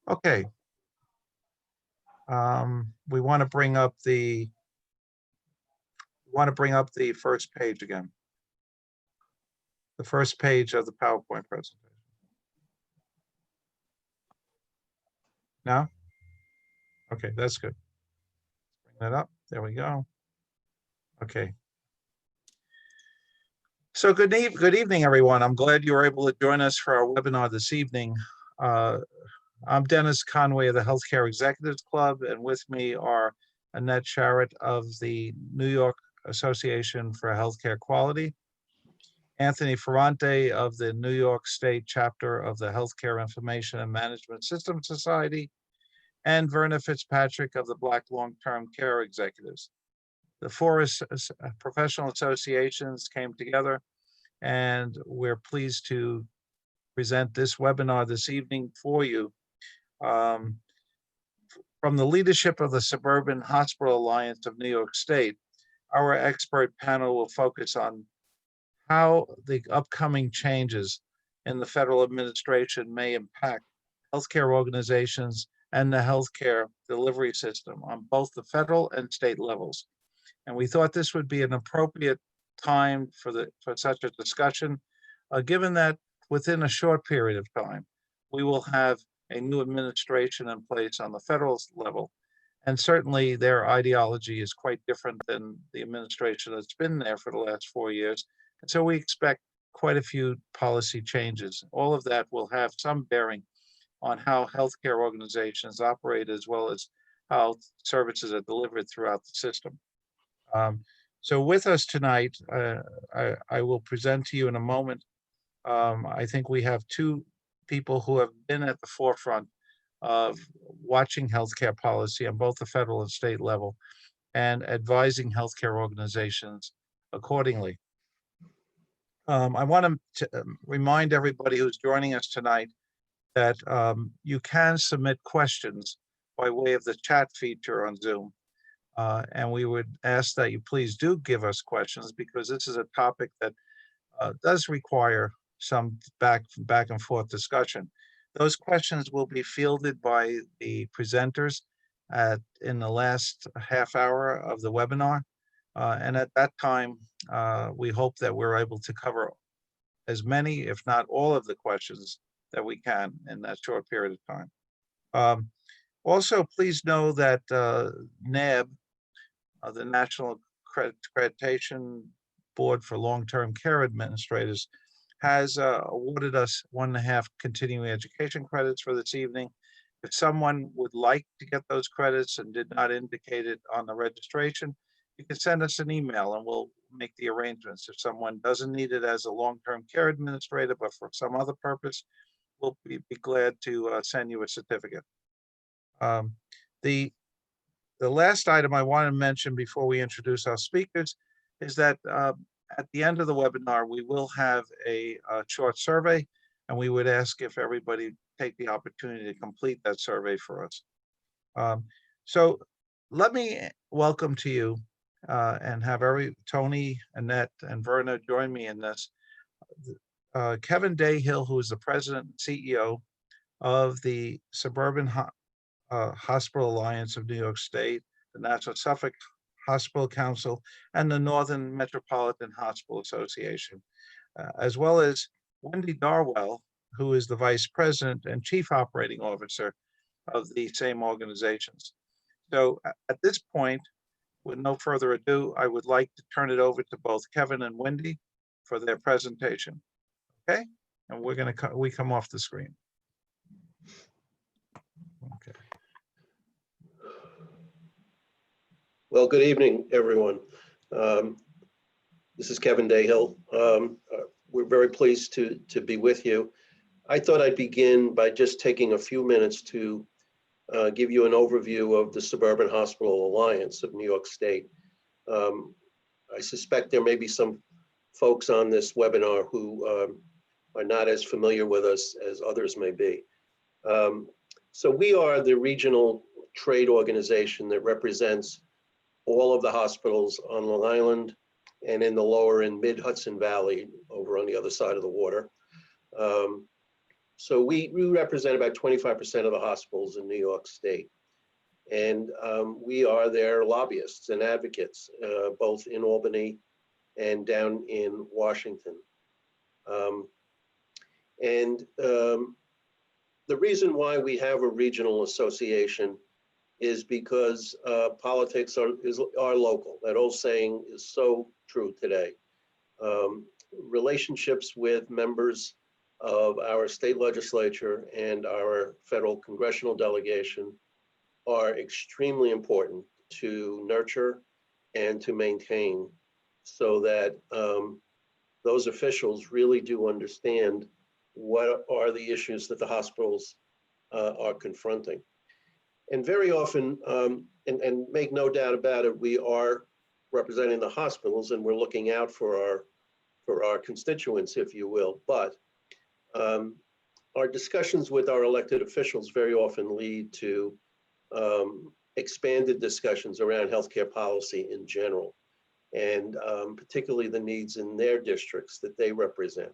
Okay. We want to bring up the first page again. The first page of the PowerPoint presentation. No? Okay, that's good. Bring that up. There we go. Okay. So good evening, everyone. I'm glad you were able to join us for our webinar this evening. I'm Dennis Conway of the Healthcare Executives Club, and with me are Annette Sharrett of the New York Association for Healthcare Quality, Anthony Ferrante of the New York State chapter of the Healthcare Information and Management Systems Society, and Verna Fitzpatrick of the Black Long-Term Care Executives. The four professional associations came together, and we're pleased to present this webinar this evening for you. From the leadership of the Suburban Hospital Alliance of New York State, our expert panel will focus on how the upcoming changes in the federal administration may impact healthcare organizations and the healthcare delivery system on both the federal and state levels. And we thought this would be an appropriate time for such a discussion, given that within a short period of time, we will have a new administration in place on the federal level. And certainly their ideology is quite different than the administration that's been there for the last 4 years. And so we expect quite a few policy changes. All of that will have some bearing on how healthcare organizations operate, as well as how services are delivered throughout the system. So with us tonight, I will present to you in a moment. I think we have two people who have been at the forefront of watching healthcare policy on both the federal and state level and advising healthcare organizations accordingly. I want to remind everybody who's joining us tonight that you can submit questions by way of the chat feature on Zoom. And we would ask that you please do give us questions, because this is a topic that does require some back and forth discussion. Those questions will be fielded by the presenters in the last half hour of the webinar. And at that time, we hope that we're able to cover as many, if not all, of the questions that we can in that short period of time. Also, please know that NAB, the National Accreditation Board for Long-Term Care Administrators, has awarded us 1.5 continuing education credits for this evening. If someone would like to get those credits and did not indicate it on the registration, you can send us an email and we'll make the arrangements. If someone doesn't need it as a long-term care administrator, but for some other purpose, we'll be glad to send you a certificate. The last item I want to mention before we introduce our speakers is that at the end of the webinar, we will have a short survey, and we would ask if everybody take the opportunity to complete that survey for us. So let me welcome to you and have Tony, Annette, and Verna join me in this. Kevin Dayhill, who is the president and CEO of the Suburban Hospital Alliance of New York State, the National Suffolk Hospital Council, and the Northern Metropolitan Hospital Association, as well as Wendy Darwell, who is the Vice President and Chief Operating Officer of the same organizations. So at this point, with no further ado, I would like to turn it over to both Kevin and Wendy for their presentation. Okay, and we come off the screen. Okay. Well, good evening, everyone. This is Kevin Dayhill. We're very pleased to be with you. I thought I'd begin by just taking a few minutes to give you an overview of the Suburban Hospital Alliance of New York State. I suspect there may be some folks on this webinar who are not as familiar with us as others may be. So we are the regional trade organization that represents all of the hospitals on Long Island and in the lower and mid Hudson Valley over on the other side of the water. So we represent about 25% of the hospitals in New York State. And we are their lobbyists and advocates, both in Albany and down in Washington. The reason why we have a regional association is because politics are local. That old saying is so true today. Relationships with members of our state legislature and our federal congressional delegation are extremely important to nurture and to maintain, so that those officials really do understand what are the issues that the hospitals are confronting. And very often, and make no doubt about it, we are representing the hospitals and we're looking out for our constituents, if you will. But our discussions with our elected officials very often lead to expanded discussions around healthcare policy in general, and particularly the needs in their districts that they represent.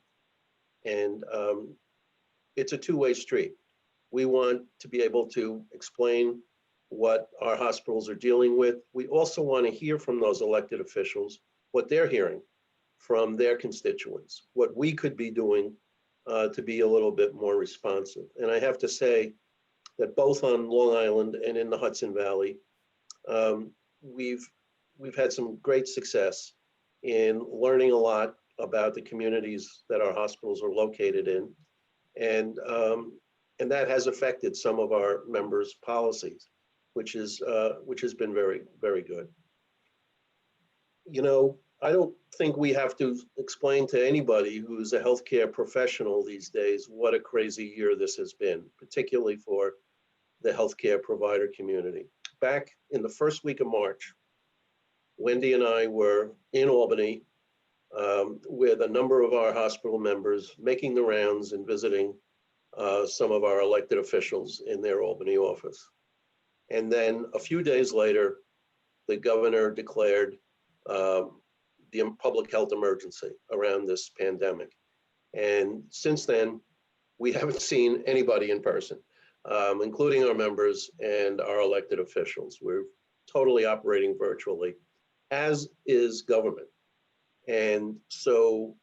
And it's a two-way street. We want to be able to explain what our hospitals are dealing with. We also want to hear from those elected officials what they're hearing from their constituents, what we could be doing to be a little bit more responsive. And I have to say that both on Long Island and in the Hudson Valley, we've had some great success in learning a lot about the communities that our hospitals are located in. And that has affected some of our members' policies, which has been very, very good. You know, I don't think we have to explain to anybody who's a healthcare professional these days what a crazy year this has been, particularly for the healthcare provider community. Back in the first week of March, Wendy and I were in Albany with a number of our hospital members, making the rounds and visiting some of our elected officials in their Albany office. And then a few days later, the governor declared the public health emergency around this pandemic. And since then, we haven't seen anybody in person, including our members and our elected officials. We're totally operating virtually, as is government. And so,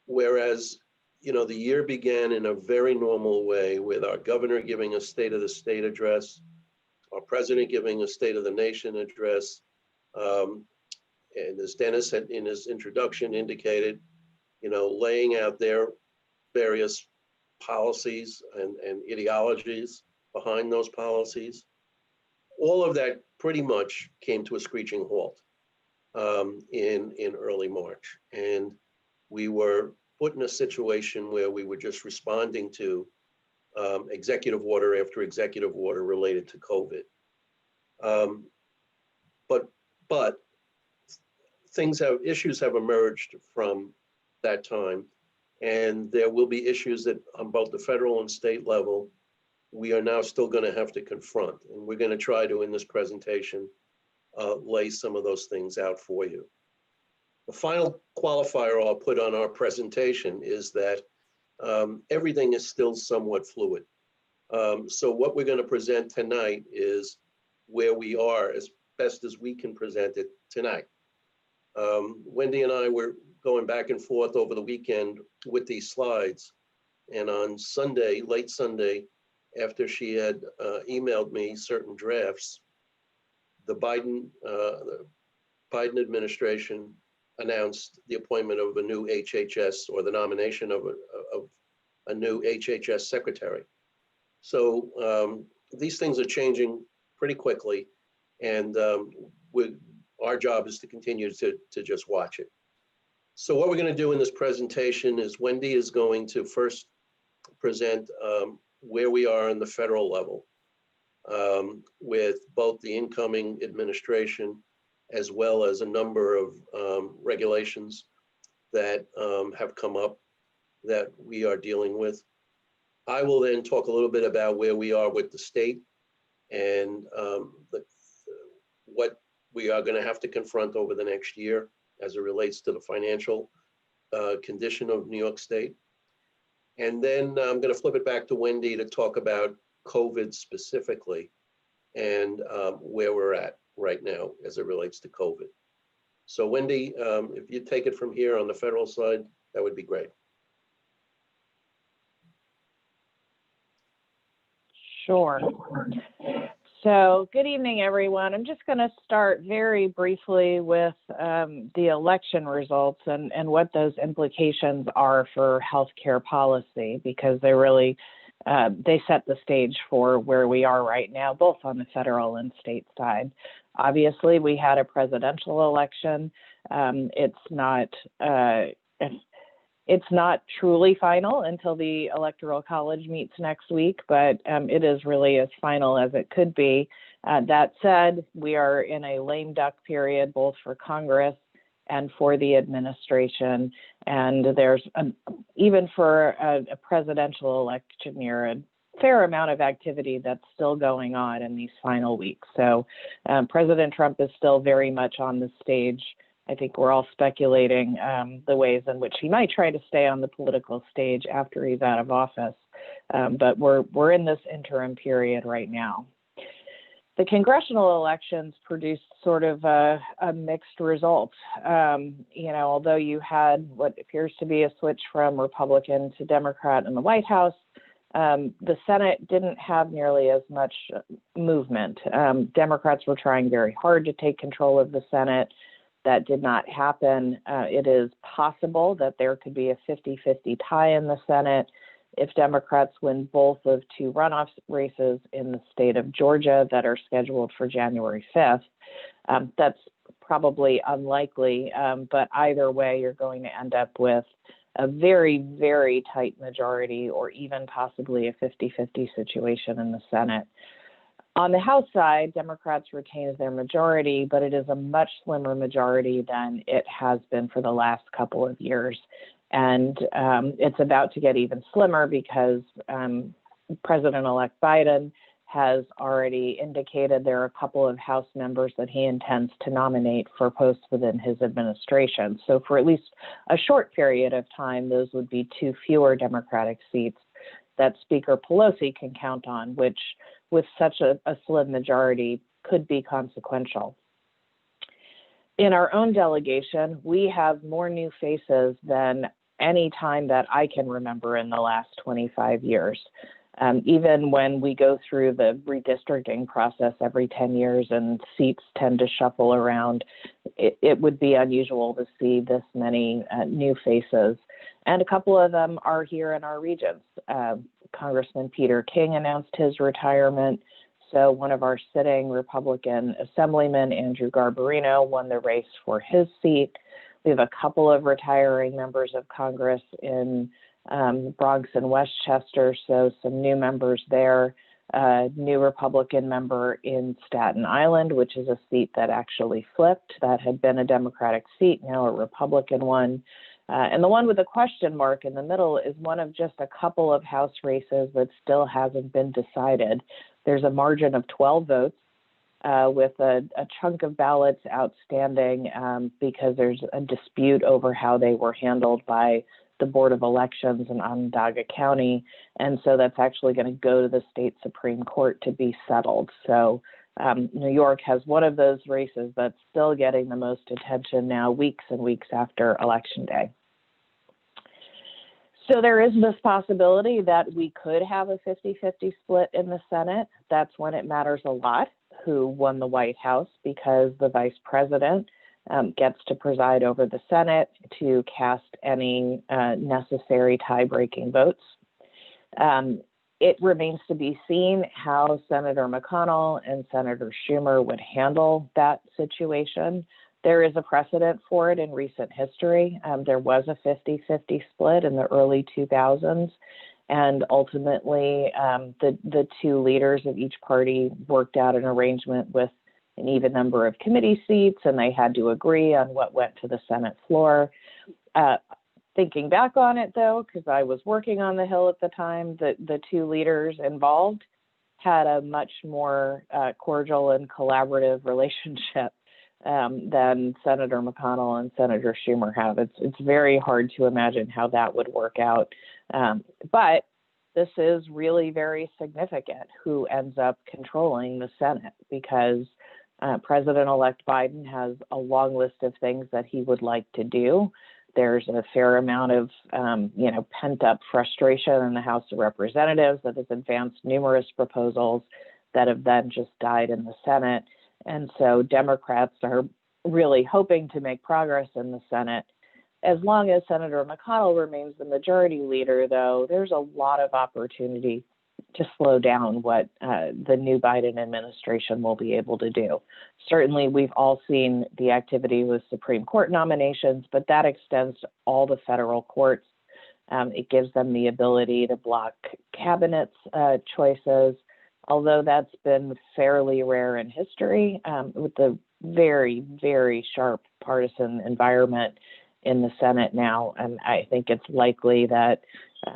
whereas, you know, the year began in a very normal way with our governor giving a State of the State address, our president giving a State of the Nation address, and as Dennis had in his introduction indicated, you know, laying out their various policies and ideologies behind those policies. All of that pretty much came to a screeching halt in early March. And we were put in a situation where we were just responding to executive order after executive order related to COVID. But issues have emerged from that time, and there will be issues that on both the federal and state level, we are now still going to have to confront. And we're going to try to, in this presentation, lay some of those things out for you. The final qualifier I'll put on our presentation is that everything is still somewhat fluid. So what we're going to present tonight is where we are as best as we can present it tonight. Wendy and I were going back and forth over the weekend with these slides. And on Sunday, late Sunday, after she had emailed me certain drafts, the Biden administration announced the appointment of a new HHS, or the nomination of a new HHS secretary. So these things are changing pretty quickly, and our job is to continue to just watch it. So what we're going to do in this presentation is Wendy is going to first present where we are in the federal level with both the incoming administration as well as a number of regulations that have come up that we are dealing with. I will then talk a little bit about where we are with the state and what we are going to have to confront over the next year as it relates to the financial condition of New York State. And then I'm going to flip it back to Wendy to talk about COVID specifically and where we're at right now as it relates to COVID. So Wendy, if you take it from here on the federal side, that would be great. Sure. So good evening, everyone. I'm just going to start very briefly with the election results and what those implications are for healthcare policy, because they really, they set the stage for where we are right now, both on the federal and state side. Obviously, we had a presidential election. It's not truly final until the Electoral College meets next week, but it is really as final as it could be. That said, we are in a lame duck period, both for Congress and for the administration. And there's, even for a presidential election year, a fair amount of activity that's still going on in these final weeks. So President Trump is still very much on the stage. I think we're all speculating the ways in which he might try to stay on the political stage after he's out of office. But we're in this interim period right now. The congressional elections produced sort of a mixed result. Although you had what appears to be a switch from Republican to Democrat in the White House, the Senate didn't have nearly as much movement. Democrats were trying very hard to take control of the Senate. That did not happen. It is possible that there could be a 50-50 tie in the Senate if Democrats win both of two runoff races in the state of Georgia that are scheduled for January 5th. That's probably unlikely, but either way, you're going to end up with a very, very tight majority or even possibly a 50-50 situation in the Senate. On the House side, Democrats retains their majority, but it is a much slimmer majority than it has been for the last couple of years. And it's about to get even slimmer because President-elect Biden has already indicated there are a couple of House members that he intends to nominate for posts within his administration. So for at least a short period of time, those would be two fewer Democratic seats that Speaker Pelosi can count on, which with such a slim majority could be consequential. In our own delegation, we have more new faces than any time that I can remember in the last 25 years. Even when we go through the redistricting process every 10 years and seats tend to shuffle around, it would be unusual to see this many new faces. And a couple of them are here in our regions. Congressman Peter King announced his retirement. So one of our sitting Republican assemblymen, Andrew Garbarino, won the race for his seat. We have a couple of retiring members of Congress in Bronx and Westchester, so some new members there. New Republican member in Staten Island, which is a seat that actually flipped. That had been a Democratic seat, now a Republican one. And the one with a question mark in the middle is one of just a couple of House races that still hasn't been decided. There's a margin of 12 votes with a chunk of ballots outstanding because there's a dispute over how they were handled by the Board of Elections in Onondaga County. And so that's actually going to go to the state Supreme Court to be settled. So New York has one of those races that's still getting the most attention now, weeks and weeks after Election Day. So there is this possibility that we could have a 50-50 split in the Senate. That's when it matters a lot who won the White House, because the vice president gets to preside over the Senate to cast any necessary tie-breaking votes. It remains to be seen how Senator McConnell and Senator Schumer would handle that situation. There is a precedent for it in recent history. There was a 50-50 split in the early 2000s, and ultimately the two leaders of each party worked out an arrangement with an even number of committee seats, and they had to agree on what went to the Senate floor. Thinking back on it, though, because I was working on the Hill at the time, the two leaders involved had a much more cordial and collaborative relationship than Senator McConnell and Senator Schumer have. It's very hard to imagine how that would work out. But this is really very significant who ends up controlling the Senate, because President-elect Biden has a long list of things that he would like to do. There's a fair amount of, pent-up frustration in the House of Representatives that has advanced numerous proposals that have then just died in the Senate. And so Democrats are really hoping to make progress in the Senate. As long as Senator McConnell remains the majority leader, though, there's a lot of opportunity to slow down what the new Biden administration will be able to do. Certainly, we've all seen the activity with Supreme Court nominations, but that extends to all the federal courts. It gives them the ability to block cabinet's choices, although that's been fairly rare in history with the very, very sharp partisan environment in the Senate now. And I think it's likely that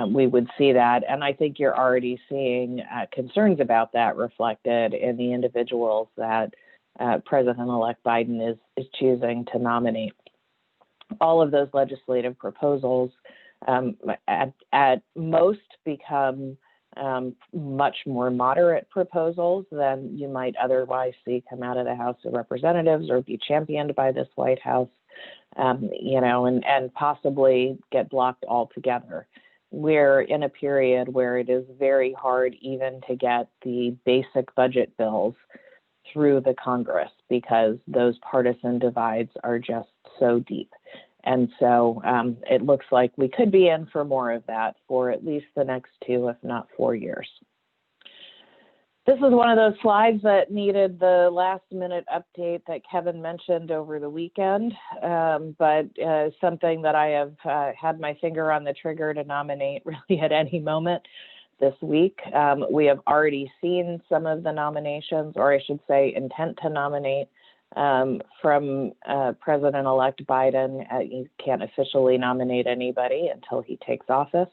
we would see that. And I think you're already seeing concerns about that reflected in the individuals that President-elect Biden is choosing to nominate. All of those legislative proposals at most become much more moderate proposals than you might otherwise see come out of the House of Representatives or be championed by this White House, and possibly get blocked altogether. We're in a period where it is very hard even to get the basic budget bills through the Congress because those partisan divides are just so deep. And so it looks like we could be in for more of that for at least the next 2, if not 4 years. This is one of those slides that needed the last minute update that Kevin mentioned over the weekend, but something that I have had my finger on the trigger to nominate really at any moment this week. We have already seen some of the nominations, or I should say intent to nominate, from President-elect Biden. He can't officially nominate anybody until he takes office.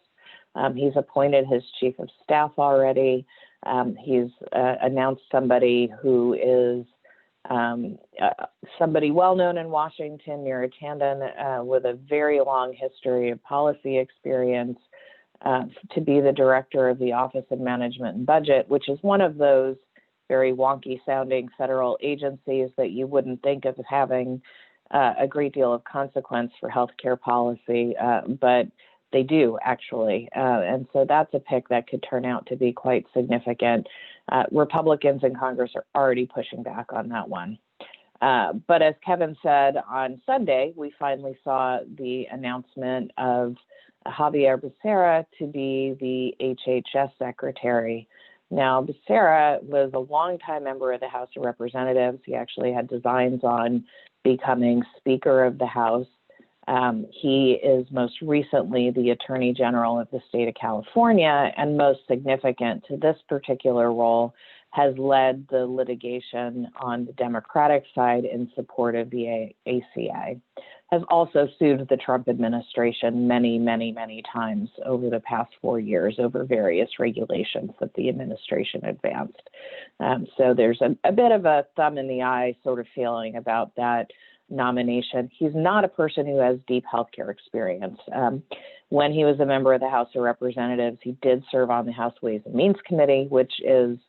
He's appointed his chief of staff already. He's announced somebody who is somebody well-known in Washington, Mira Tandon, with a very long history of policy experience, to be the director of the Office of Management and Budget, which is one of those very wonky sounding federal agencies that you wouldn't think of as having a great deal of consequence for healthcare policy, but they do actually. And so that's a pick that could turn out to be quite significant. Republicans in Congress are already pushing back on that one. But as Kevin said on Sunday, we finally saw the announcement of Javier Becerra to be the HHS secretary. Now, Becerra was a longtime member of the House of Representatives. He actually had designs on becoming Speaker of the House. He is most recently the Attorney General of the state of California, and most significant to this particular role, has led the litigation on the Democratic side in support of the ACA. Has also sued the Trump administration many, many, many times over the past 4 years over various regulations that the administration advanced. So there's a bit of a thumb in the eye sort of feeling about that nomination. He's not a person who has deep healthcare experience. When he was a member of the House of Representatives, he did serve on the House Ways and Means Committee, which is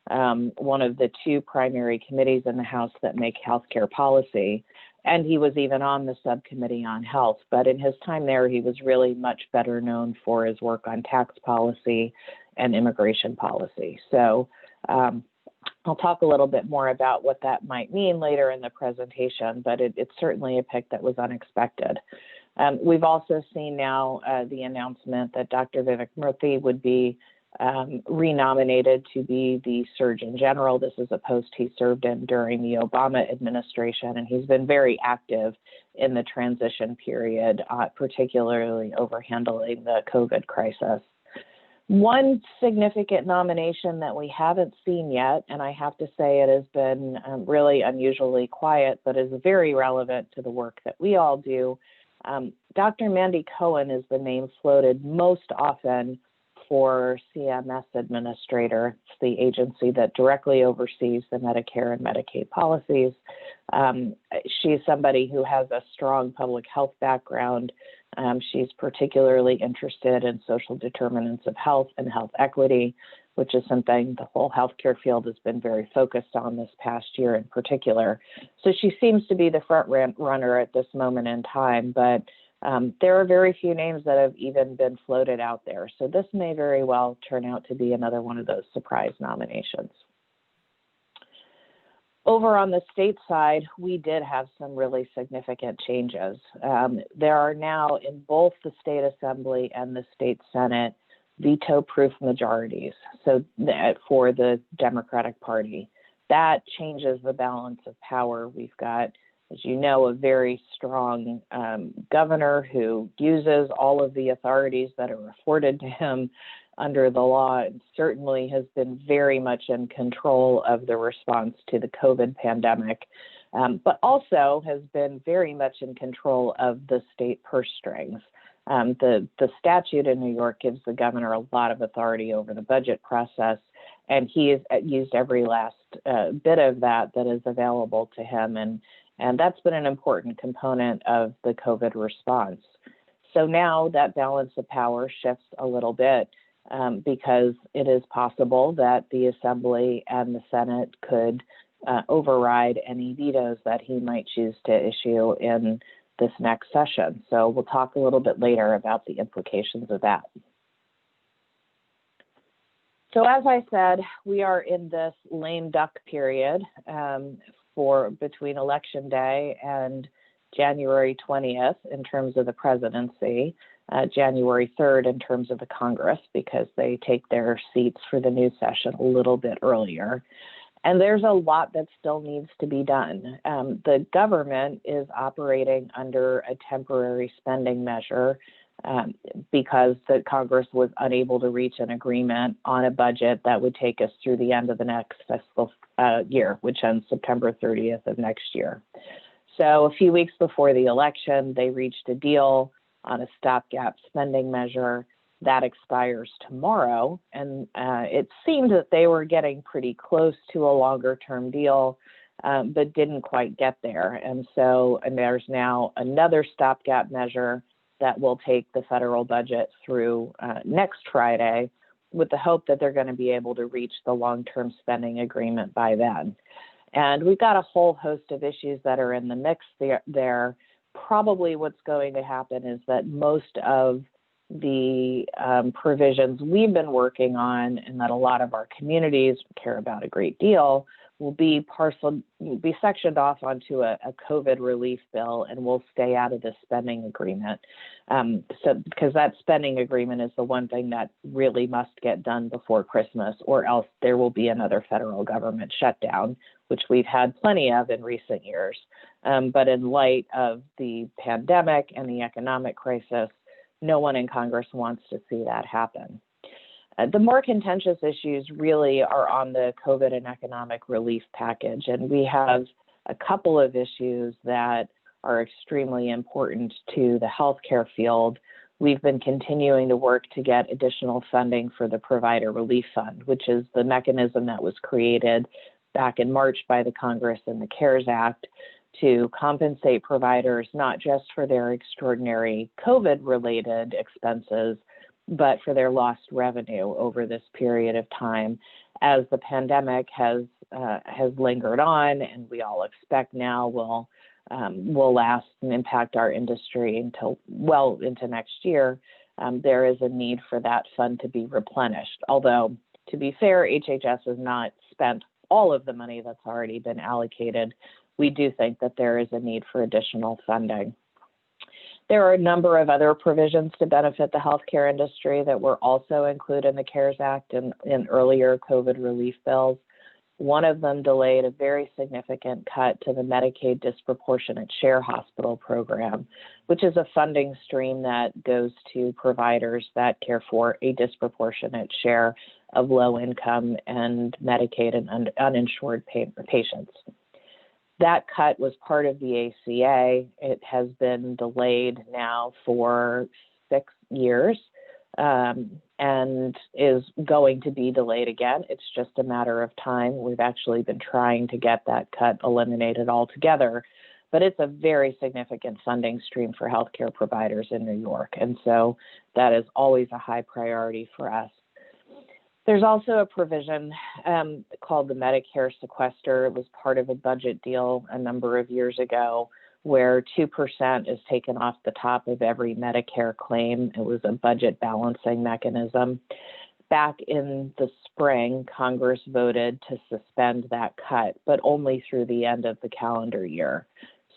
one of the 2 primary committees in the House that make healthcare policy. And he was even on the subcommittee on health. But in his time there, he was really much better known for his work on tax policy and immigration policy. So I'll talk a little bit more about what that might mean later in the presentation, but it's certainly a pick that was unexpected. We've also seen now the announcement that Dr. Vivek Murthy would be renominated to be the Surgeon General. This is a post he served in during the Obama administration, and he's been very active in the transition period, particularly over handling the COVID crisis. One significant nomination that we haven't seen yet, and I have to say it has been really unusually quiet, but is very relevant to the work that we all do. Dr. Mandy Cohen is the name floated most often for CMS Administrator. It's the agency that directly oversees the Medicare and Medicaid policies. She's somebody who has a strong public health background. She's particularly interested in social determinants of health and health equity, which is something the whole healthcare field has been very focused on this past year in particular. So she seems to be the front runner at this moment in time, but there are very few names that have even been floated out there. So this may very well turn out to be another one of those surprise nominations. Over on the state side, we did have some really significant changes. There are now in both the state assembly and the state senate veto-proof majorities. So for the Democratic Party, that changes the balance of power. We've got, as you know, a very strong governor who uses all of the authorities that are afforded to him under the law, and certainly has been very much in control of the response to the COVID pandemic, but also has been very much in control of the state purse strings. The statute in New York gives the governor a lot of authority over the budget process, and he has used every last bit of that is available to him, and that's been an important component of the COVID response. So now that balance of power shifts a little bit because it is possible that the Assembly and the Senate could override any vetoes that he might choose to issue in this next session. So we'll talk a little bit later about the implications of that. So as I said, we are in this lame duck period for between Election Day and January 20th in terms of the presidency, January 3rd in terms of the Congress, because they take their seats for the new session a little bit earlier. And there's a lot that still needs to be done. The government is operating under a temporary spending measure because the Congress was unable to reach an agreement on a budget that would take us through the end of the next fiscal year, which ends September 30th of next year. So a few weeks before the election, they reached a deal on a stopgap spending measure that expires tomorrow. And it seemed that they were getting pretty close to a longer term deal, but didn't quite get there. And there's now another stopgap measure that will take the federal budget through next Friday with the hope that they're going to be able to reach the long-term spending agreement by then. And we've got a whole host of issues that are in the mix there. Probably what's going to happen is that most of the provisions we've been working on and that a lot of our communities care about a great deal will be sectioned off onto a COVID relief bill and will stay out of the spending agreement. Because that spending agreement is the one thing that really must get done before Christmas, or else there will be another federal government shutdown, which we've had plenty of in recent years. But in light of the pandemic and the economic crisis, no one in Congress wants to see that happen. The more contentious issues really are on the COVID and economic relief package, and we have a couple of issues that are extremely important to the healthcare field. We've been continuing to work to get additional funding for the Provider Relief Fund, which is the mechanism that was created back in March by the Congress in the CARES Act to compensate providers not just for their extraordinary COVID-related expenses, but for their lost revenue over this period of time as the pandemic has lingered on, and we all expect now will last and impact our industry until well into next year. There is a need for that fund to be replenished. Although, to be fair, HHS has not spent all of the money that's already been allocated. We do think that there is a need for additional funding. There are a number of other provisions to benefit the healthcare industry that were also included in the CARES Act and in earlier COVID relief bills. One of them delayed a very significant cut to the Medicaid Disproportionate Share Hospital Program, which is a funding stream that goes to providers that care for a disproportionate share of low-income and Medicaid and uninsured patients. That cut was part of the ACA. It has been delayed now for 6 years. and is going to be delayed again. It's just a matter of time. We've actually been trying to get that cut eliminated altogether, but it's a very significant funding stream for healthcare providers in New York. And so that is always a high priority for us. There's also a provision called the Medicare Sequester. It was part of a budget deal a number of years ago where 2% is taken off the top of every Medicare claim. It was a budget balancing mechanism. Back in the spring, Congress voted to suspend that cut, but only through the end of the calendar year.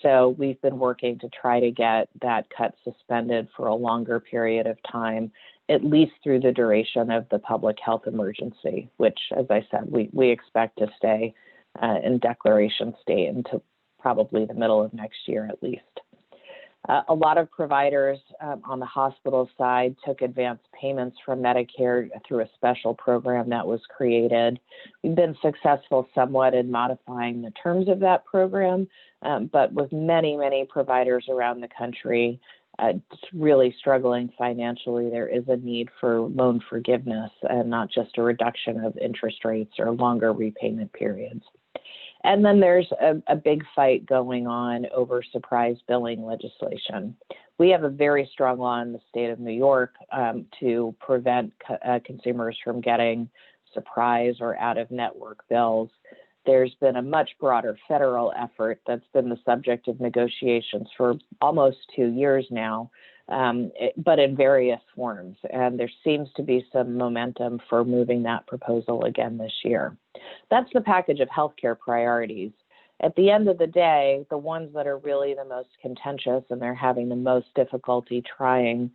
So we've been working to try to get that cut suspended for a longer period of time, at least through the duration of the public health emergency, which, as I said, we expect to stay in declaration state until probably the middle of next year at least. A lot of providers on the hospital side took advance payments from Medicare through a special program that was created. We've been successful somewhat in modifying the terms of that program, but with many, many providers around the country really struggling financially, there is a need for loan forgiveness and not just a reduction of interest rates or longer repayment periods. And then there's a big fight going on over surprise billing legislation. We have a very strong law in the state of New York to prevent consumers from getting surprise or out-of-network bills. There's been a much broader federal effort that's been the subject of negotiations for almost 2 years now, but in various forms. And there seems to be some momentum for moving that proposal again this year. That's the package of healthcare priorities. At the end of the day, the ones that are really the most contentious and they're having the most difficulty trying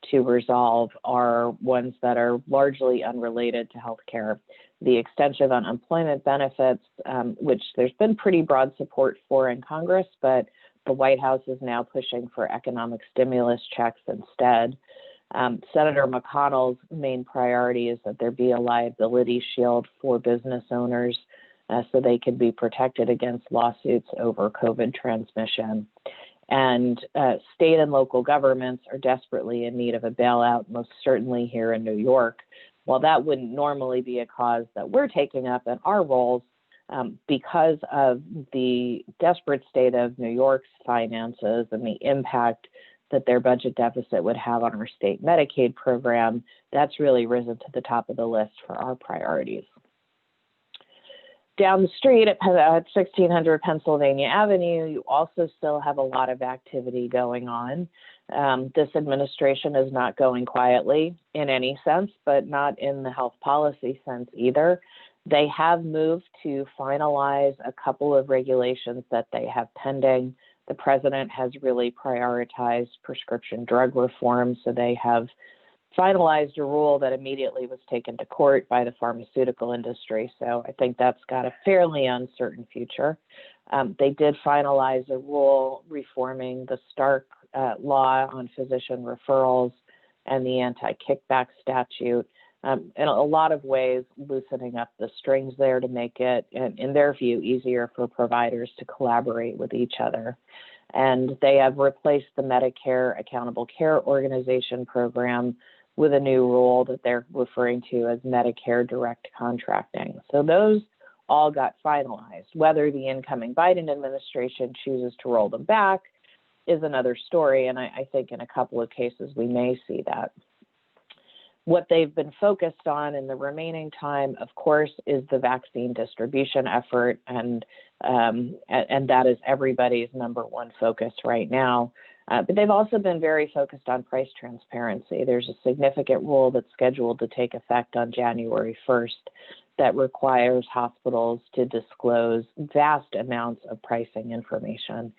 to resolve are ones that are largely unrelated to healthcare. The extension of unemployment benefits, which there's been pretty broad support for in Congress, but the White House is now pushing for economic stimulus checks instead. Senator McConnell's main priority is that there be a liability shield for business owners so they can be protected against lawsuits over COVID transmission. And state and local governments are desperately in need of a bailout, most certainly here in New York. While that wouldn't normally be a cause that we're taking up in our roles, because of the desperate state of New York's finances and the impact that their budget deficit would have on our state Medicaid program, that's really risen to the top of the list for our priorities. Down the street at 1600 Pennsylvania Avenue, you also still have a lot of activity going on. This administration is not going quietly in any sense, but not in the health policy sense either. They have moved to finalize a couple of regulations that they have pending. The president has really prioritized prescription drug reform, so they have finalized a rule that immediately was taken to court by the pharmaceutical industry. So I think that's got a fairly uncertain future. They did finalize a rule reforming the Stark law on physician referrals and the anti-kickback statute. In a lot of ways, loosening up the strings there to make it, in their view, easier for providers to collaborate with each other. And they have replaced the Medicare Accountable Care Organization program with a new rule that they're referring to as Medicare Direct Contracting. So those all got finalized. Whether the incoming Biden administration chooses to roll them back is another story, and I think in a couple of cases we may see that. What they've been focused on in the remaining time, of course, is the vaccine distribution effort, and that is everybody's number one focus right now. But they've also been very focused on price transparency. There's a significant rule that's scheduled to take effect on January 1st that requires hospitals to disclose vast amounts of pricing information.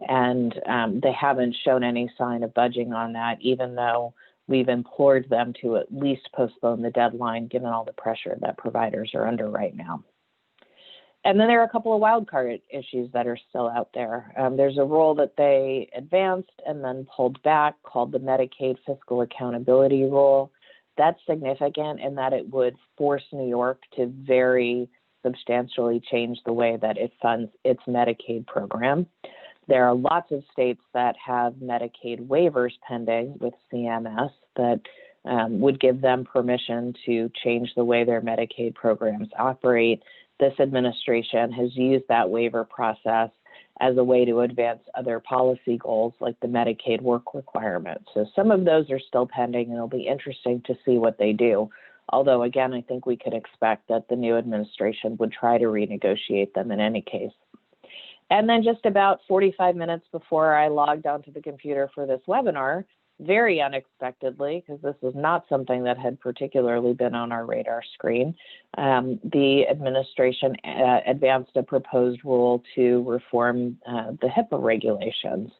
And they haven't shown any sign of budging on that, even though we've implored them to at least postpone the deadline, given all the pressure that providers are under right now. And then there are a couple of wildcard issues that are still out there. There's a rule that they advanced and then pulled back called the Medicaid Fiscal Accountability Rule. That's significant in that it would force New York to very substantially change the way that it funds its Medicaid program. There are lots of states that have Medicaid waivers pending with CMS that would give them permission to change the way their Medicaid programs operate. This administration has used that waiver process as a way to advance other policy goals like the Medicaid work requirement. So some of those are still pending, and it'll be interesting to see what they do. Although, again, I think we could expect that the new administration would try to renegotiate them in any case. And then just about 45 minutes before I logged onto the computer for this webinar, very unexpectedly, because this was not something that had particularly been on our radar screen, the administration advanced a proposed rule to reform the HIPAA regulations.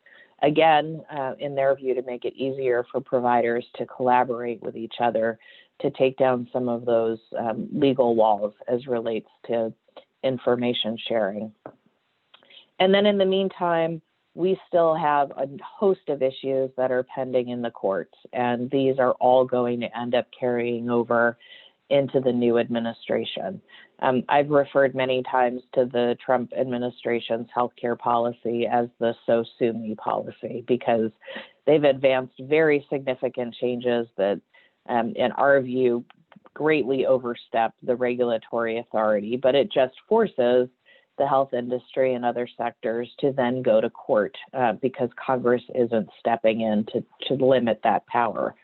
Again, in their view, to make it easier for providers to collaborate with each other to take down some of those legal walls as relates to information sharing. And then in the meantime, we still have a host of issues that are pending in the courts, and these are all going to end up carrying over into the new administration. I've referred many times to the Trump administration's healthcare policy as the "so sue me" policy, because they've advanced very significant changes that, in our view, greatly overstep the regulatory authority, but it just forces the health industry and other sectors to then go to court because Congress isn't stepping in to limit that power.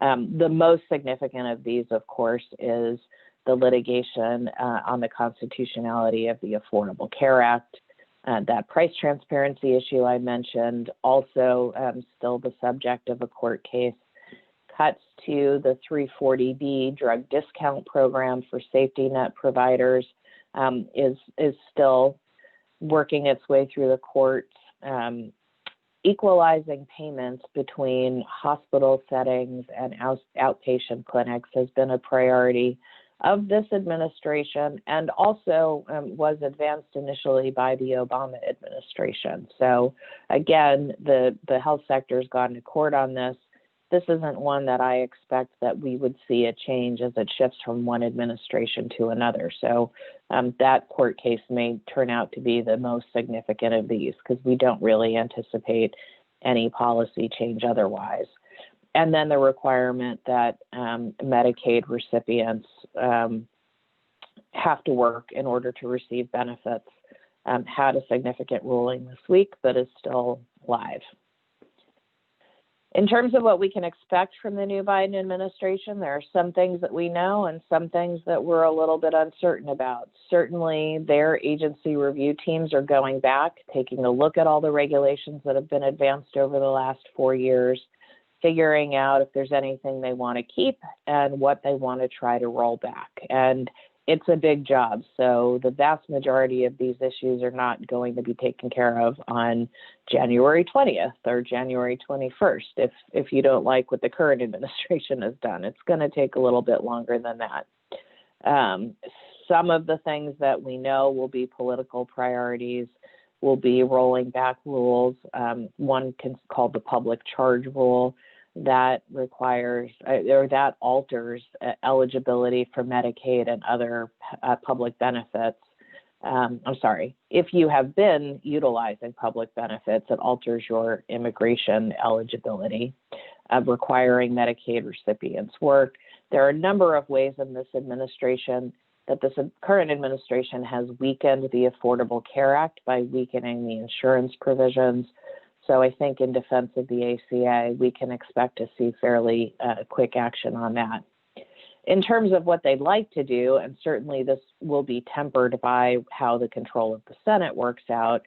The most significant of these, of course, is the litigation on the constitutionality of the Affordable Care Act. That price transparency issue I mentioned, also still the subject of a court case. Cuts to the 340B drug discount program for safety net providers is still working its way through the courts. Equalizing payments between hospital settings and outpatient clinics has been a priority of this administration, and also was advanced initially by the Obama administration. So again, the health sector has gone to court on this. This isn't one that I expect that we would see a change as it shifts from one administration to another. So that court case may turn out to be the most significant of these, because we don't really anticipate any policy change otherwise. And then the requirement that Medicaid recipients have to work in order to receive benefits had a significant ruling this week, but is still live. In terms of what we can expect from the new Biden administration, there are some things that we know and some things that we're a little bit uncertain about. Certainly, their agency review teams are going back, taking a look at all the regulations that have been advanced over the last 4 years, figuring out if there's anything they want to keep and what they want to try to roll back. And it's a big job. So the vast majority of these issues are not going to be taken care of on January 20th or January 21st. If you don't like what the current administration has done, it's going to take a little bit longer than that. Some of the things that we know will be political priorities will be rolling back rules. One called the public charge rule, that requires or that alters eligibility for Medicaid and other public benefits. If you have been utilizing public benefits, it alters your immigration eligibility, requiring Medicaid recipients work. There are a number of ways in this administration that this current administration has weakened the Affordable Care Act by weakening the insurance provisions. So I think in defense of the ACA, we can expect to see fairly quick action on that. In terms of what they'd like to do, and certainly this will be tempered by how the control of the Senate works out,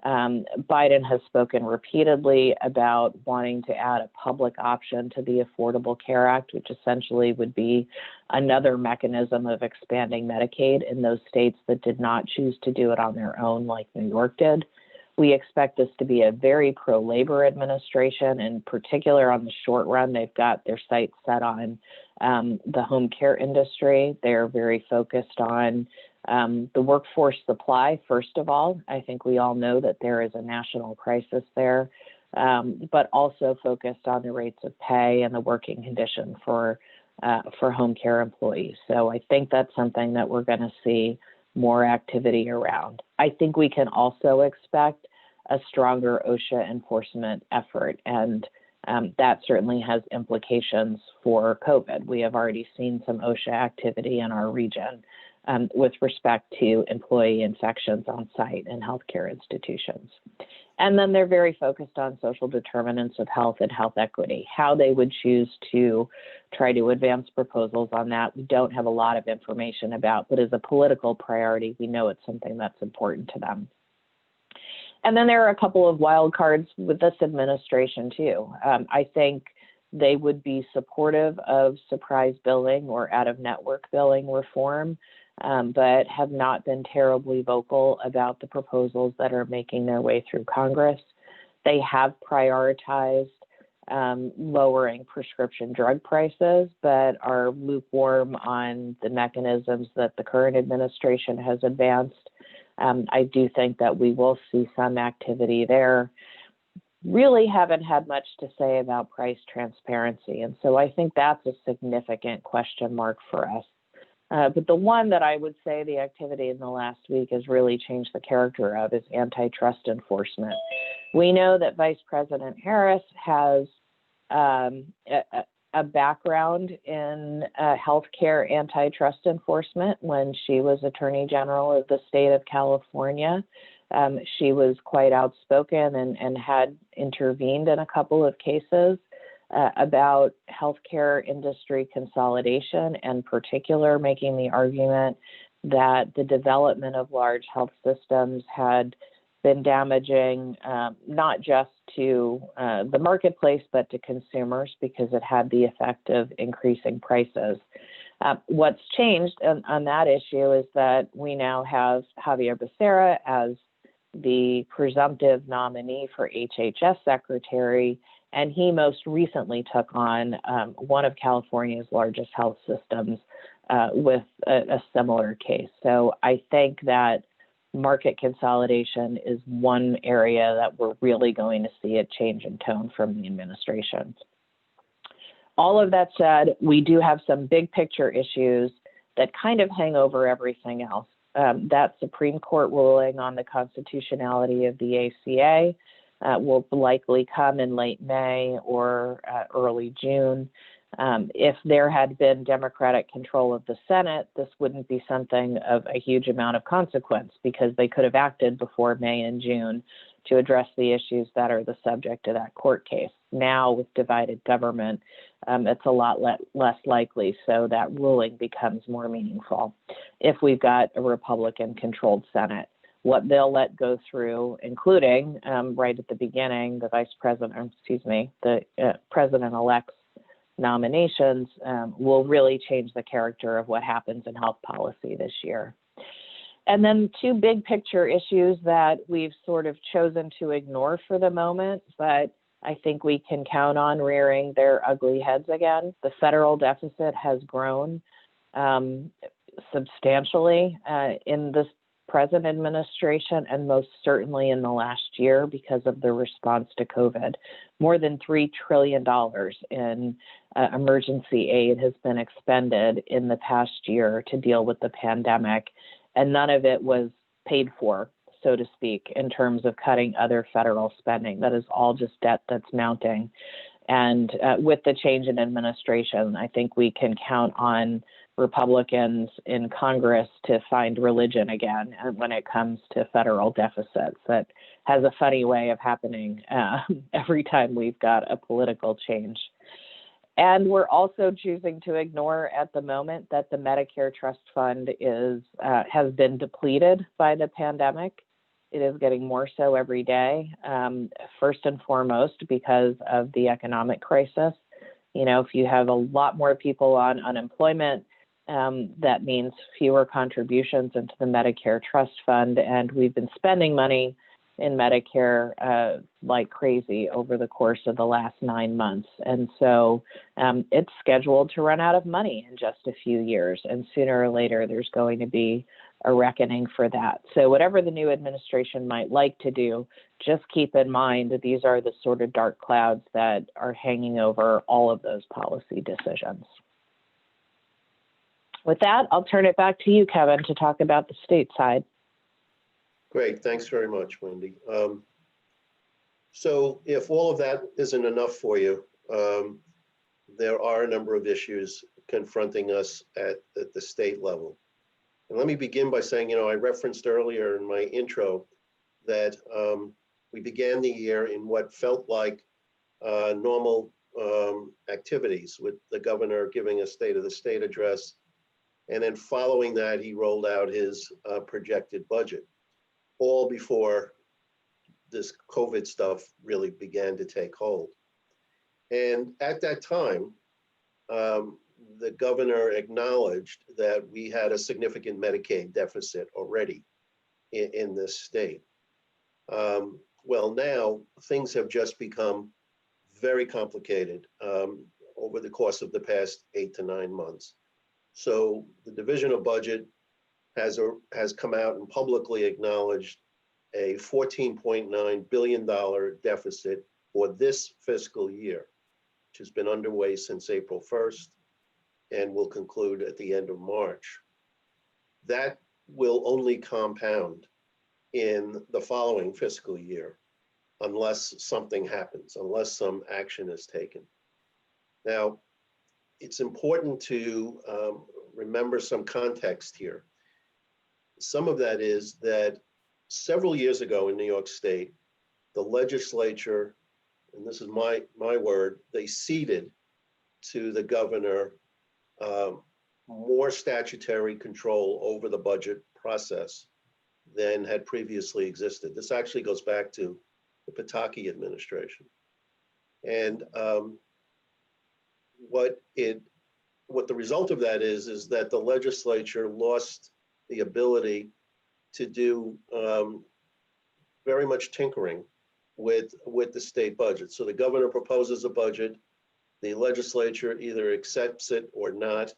Biden has spoken repeatedly about wanting to add a public option to the Affordable Care Act, which essentially would be another mechanism of expanding Medicaid in those states that did not choose to do it on their own, like New York did. We expect this to be a very pro-labor administration. In particular, on the short run, they've got their sights set on the home care industry. They're very focused on the workforce supply, first of all. I think we all know that there is a national crisis there, but also focused on the rates of pay and the working condition for home care employees. So I think that's something that we're going to see more activity around. I think we can also expect a stronger OSHA enforcement effort. And That certainly has implications for COVID. We have already seen some OSHA activity in our region with respect to employee infections on site in healthcare institutions. And then they're very focused on social determinants of health and health equity, how they would choose to try to advance proposals on that. We don't have a lot of information about, but as a political priority, we know it's something that's important to them. And then there are a couple of wild cards with this administration too. I think they would be supportive of surprise billing or out-of-network billing reform, but have not been terribly vocal about the proposals that are making their way through Congress. They have prioritized lowering prescription drug prices, but are lukewarm on the mechanisms that the current administration has advanced. I do think that we will see some activity there. Really haven't had much to say about price transparency. And so I think that's a significant question mark for us. But the one that I would say the activity in the last week has really changed the character of is antitrust enforcement. We know that Vice President Harris has a background in healthcare antitrust enforcement. When she was Attorney General of the state of California, she was quite outspoken and had intervened in a couple of cases about healthcare industry consolidation, and in particular making the argument that the development of large health systems had been damaging not just to the marketplace, but to consumers, because it had the effect of increasing prices. What's changed on that issue is that we now have Javier Becerra as the presumptive nominee for HHS secretary, and he most recently took on one of California's largest health systems with a similar case. So I think that market consolidation is one area that we're really going to see a change in tone from the administration. All of that said, we do have some big picture issues that kind of hang over everything else. That Supreme Court ruling on the constitutionality of the ACA will likely come in late May or early June. If there had been Democratic control of the Senate, this wouldn't be something of a huge amount of consequence, because they could have acted before May and June to address the issues that are the subject of that court case. Now, with divided government, it's a lot less likely, so that ruling becomes more meaningful if we've got a Republican-controlled Senate. What they'll let go through, including right at the beginning, the president-elect's nominations, will really change the character of what happens in health policy this year. And then two big picture issues that we've sort of chosen to ignore for the moment, but I think we can count on rearing their ugly heads again. The federal deficit has grown substantially in this present administration, and most certainly in the last year because of the response to COVID. More than $3 trillion in emergency aid has been expended in the past year to deal with the pandemic, and none of it was paid for, so to speak, in terms of cutting other federal spending. That is all just debt that's mounting. And with the change in administration, I think we can count on Republicans in Congress to find religion again when it comes to federal deficits. That has a funny way of happening every time we've got a political change. And we're also choosing to ignore at the moment that the Medicare Trust Fund has been depleted by the pandemic. It is getting more so every day, first and foremost because of the economic crisis. You know, if you have a lot more people on unemployment, that means fewer contributions into the Medicare Trust Fund, and we've been spending money in Medicare like crazy over the course of the last 9 months. And so it's scheduled to run out of money in just a few years, and sooner or later there's going to be a reckoning for that. So whatever the new administration might like to do, just keep in mind that these are the sort of dark clouds that are hanging over all of those policy decisions. With that, I'll turn it back to you, Kevin, to talk about the state side. Great, thanks very much, Wendy. So if all of that isn't enough for you, there are a number of issues confronting us at the state level. And let me begin by saying, I referenced earlier in my intro that we began the year in what felt like normal activities, with the governor giving a State of the State address. And then following that, he rolled out his projected budget, all before this COVID stuff really began to take hold. And at that time, the governor acknowledged that we had a significant Medicaid deficit already in this state. Well, now things have just become very complicated over the course of the past 8 to 9 months. So the Division of Budget has come out and publicly acknowledged a $14.9 billion deficit for this fiscal year, which has been underway since April 1st and will conclude at the end of March. That will only compound in the following fiscal year unless something happens, unless some action is taken. Now, it's important to remember some context here. Some of that is that several years ago in New York State, the legislature, and this is my word, they ceded to the governor more statutory control over the budget process than had previously existed. This actually goes back to the Pataki administration. And what the result of that is that the legislature lost the ability to do very much tinkering with the state budget. So the governor proposes a budget, the legislature either accepts it or not.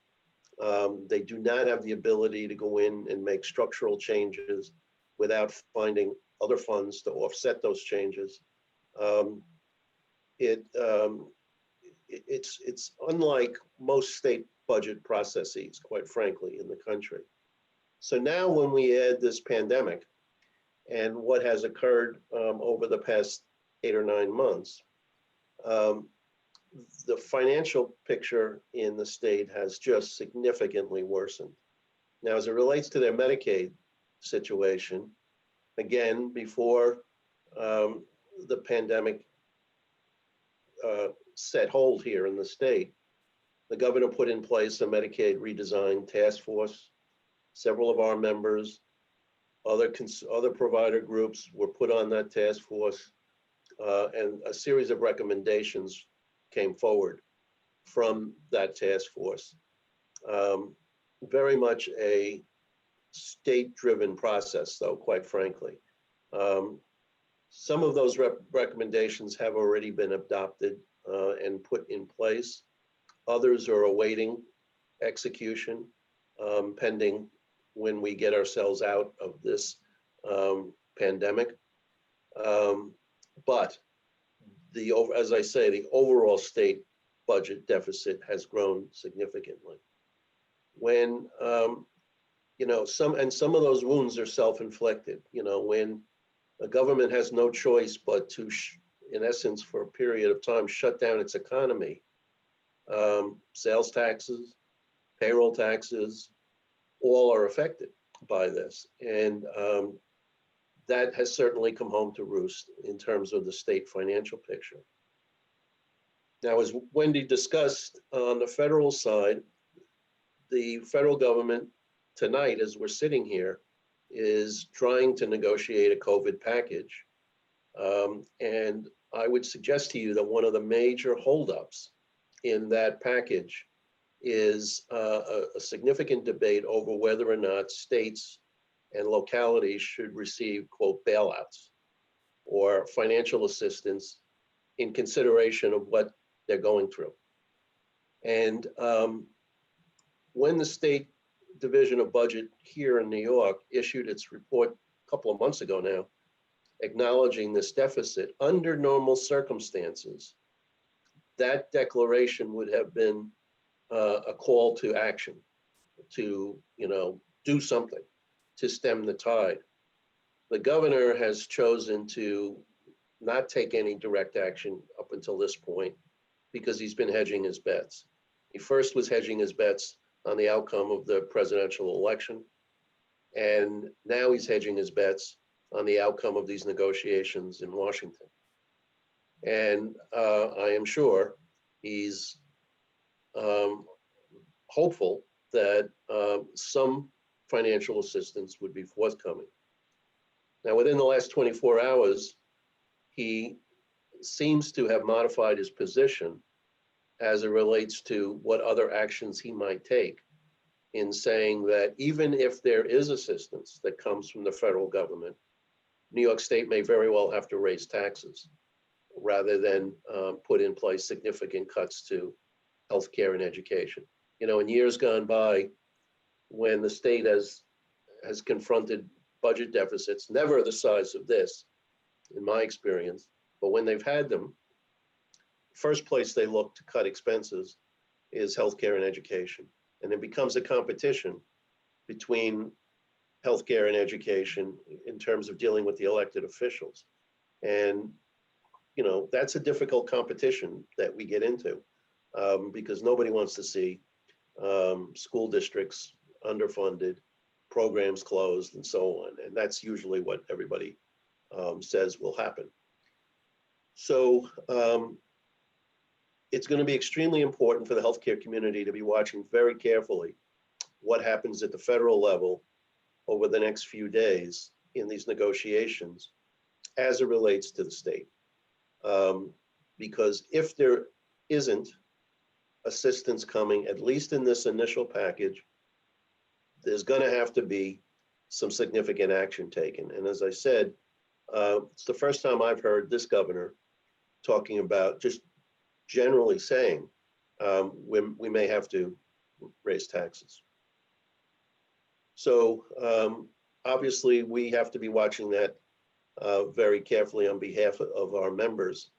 They do not have the ability to go in and make structural changes without finding other funds to offset those changes. It's unlike most state budget processes, quite frankly, in the country. So now when we add this pandemic and what has occurred over the past 8 or 9 months, the financial picture in the state has just significantly worsened. Now, as it relates to their Medicaid situation, again, before the pandemic set hold here in the state, the governor put in place a Medicaid Redesign task force. Several of our members, other provider groups were put on that task force, and a series of recommendations came forward from that task force. Very much a state-driven process, though, quite frankly. Some of those recommendations have already been adopted and put in place. Others are awaiting execution, pending when we get ourselves out of this pandemic. But as I say, the overall state budget deficit has grown significantly. When some of those wounds are self-inflicted. When a government has no choice but to, in essence, for a period of time, shut down its economy, sales taxes, payroll taxes, all are affected by this. And that has certainly come home to roost in terms of the state financial picture. Now, as Wendy discussed, on the federal side, the federal government tonight, as we're sitting here, is trying to negotiate a COVID package. And I would suggest to you that one of the major holdups in that package is a significant debate over whether or not states and localities should receive, quote, bailouts or financial assistance in consideration of what they're going through. And when the State Division of Budget here in New York issued its report a couple of months ago now, acknowledging this deficit, under normal circumstances, that declaration would have been a call to action, to do something to stem the tide. The governor has chosen to not take any direct action up until this point because he's been hedging his bets. He first was hedging his bets on the outcome of the presidential election, and now he's hedging his bets on the outcome of these negotiations in Washington. And I am sure he's hopeful that some financial assistance would be forthcoming. Now, within the last 24 hours, he seems to have modified his position as it relates to what other actions he might take, in saying that even if there is assistance that comes from the federal government, New York State may very well have to raise taxes rather than put in place significant cuts to healthcare and education. You know, in years gone by, when the state has confronted budget deficits, never the size of this, in my experience, but when they've had them, first place they look to cut expenses is healthcare and education. And it becomes a competition between healthcare and education in terms of dealing with the elected officials. And, you know, that's a difficult competition that we get into because nobody wants to see school districts underfunded, programs closed, and so on. And that's usually what everybody says will happen. So it's going to be extremely important for the healthcare community to be watching very carefully what happens at the federal level over the next few days in these negotiations as it relates to the state. Because if there isn't assistance coming, at least in this initial package, there's going to have to be some significant action taken. And as I said, it's the first time I've heard this governor talking about just generally saying we may have to raise taxes. So obviously we have to be watching that very carefully on behalf of our members.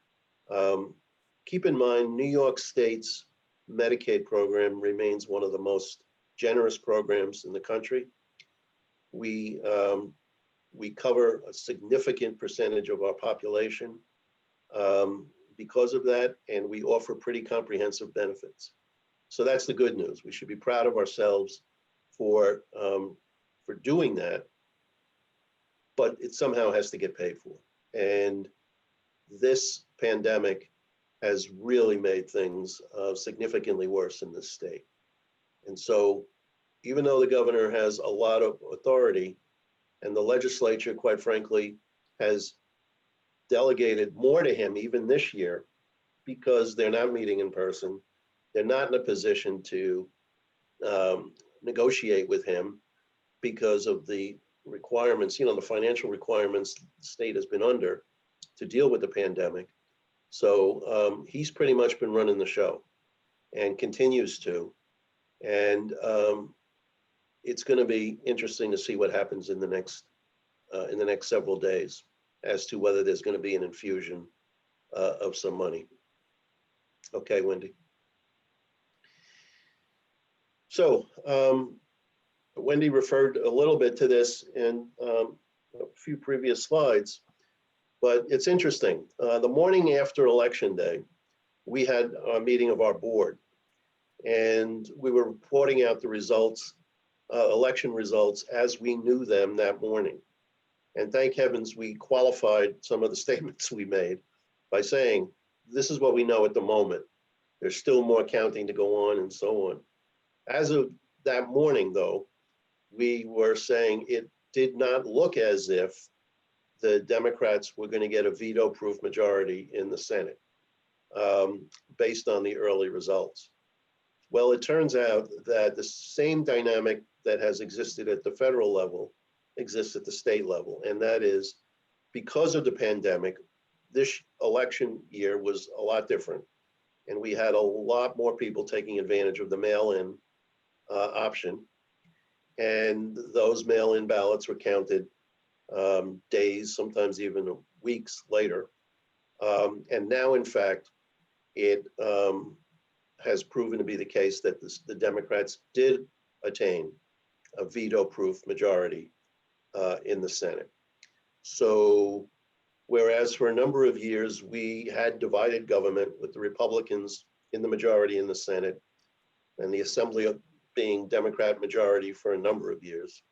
Keep in mind, New York State's Medicaid program remains one of the most generous programs in the country. We cover a significant percentage of our population because of that, and we offer pretty comprehensive benefits. So that's the good news. We should be proud of ourselves for doing that, but it somehow has to get paid for. And this pandemic has really made things significantly worse in this state. And so even though the governor has a lot of authority, and the legislature, quite frankly, has delegated more to him even this year because they're not meeting in person, they're not in a position to negotiate with him because of the requirements, you know, the financial requirements the state has been under to deal with the pandemic. So he's pretty much been running the show and continues to. And it's going to be interesting to see what happens in the next several days as to whether there's going to be an infusion of some money. Okay, Wendy. So Wendy referred a little bit to this in a few previous slides, but it's interesting. The morning after Election Day, we had a meeting of our board, and we were reporting out the results, election results, as we knew them that morning. And thank heavens we qualified some of the statements we made by saying, this is what we know at the moment. There's still more counting to go on and so on. As of that morning, though, we were saying it did not look as if the Democrats were going to get a veto-proof majority in the Senate based on the early results. Well, it turns out that the same dynamic that has existed at the federal level exists at the state level. And that is, because of the pandemic, this election year was a lot different. And we had a lot more people taking advantage of the mail-in option. And those mail-in ballots were counted days, sometimes even weeks later. And now, in fact, it has proven to be the case that the Democrats did attain a veto-proof majority in the Senate. So whereas for a number of years, we had divided government with the Republicans in the majority in the Senate and the Assembly being Democrat majority for a number of years.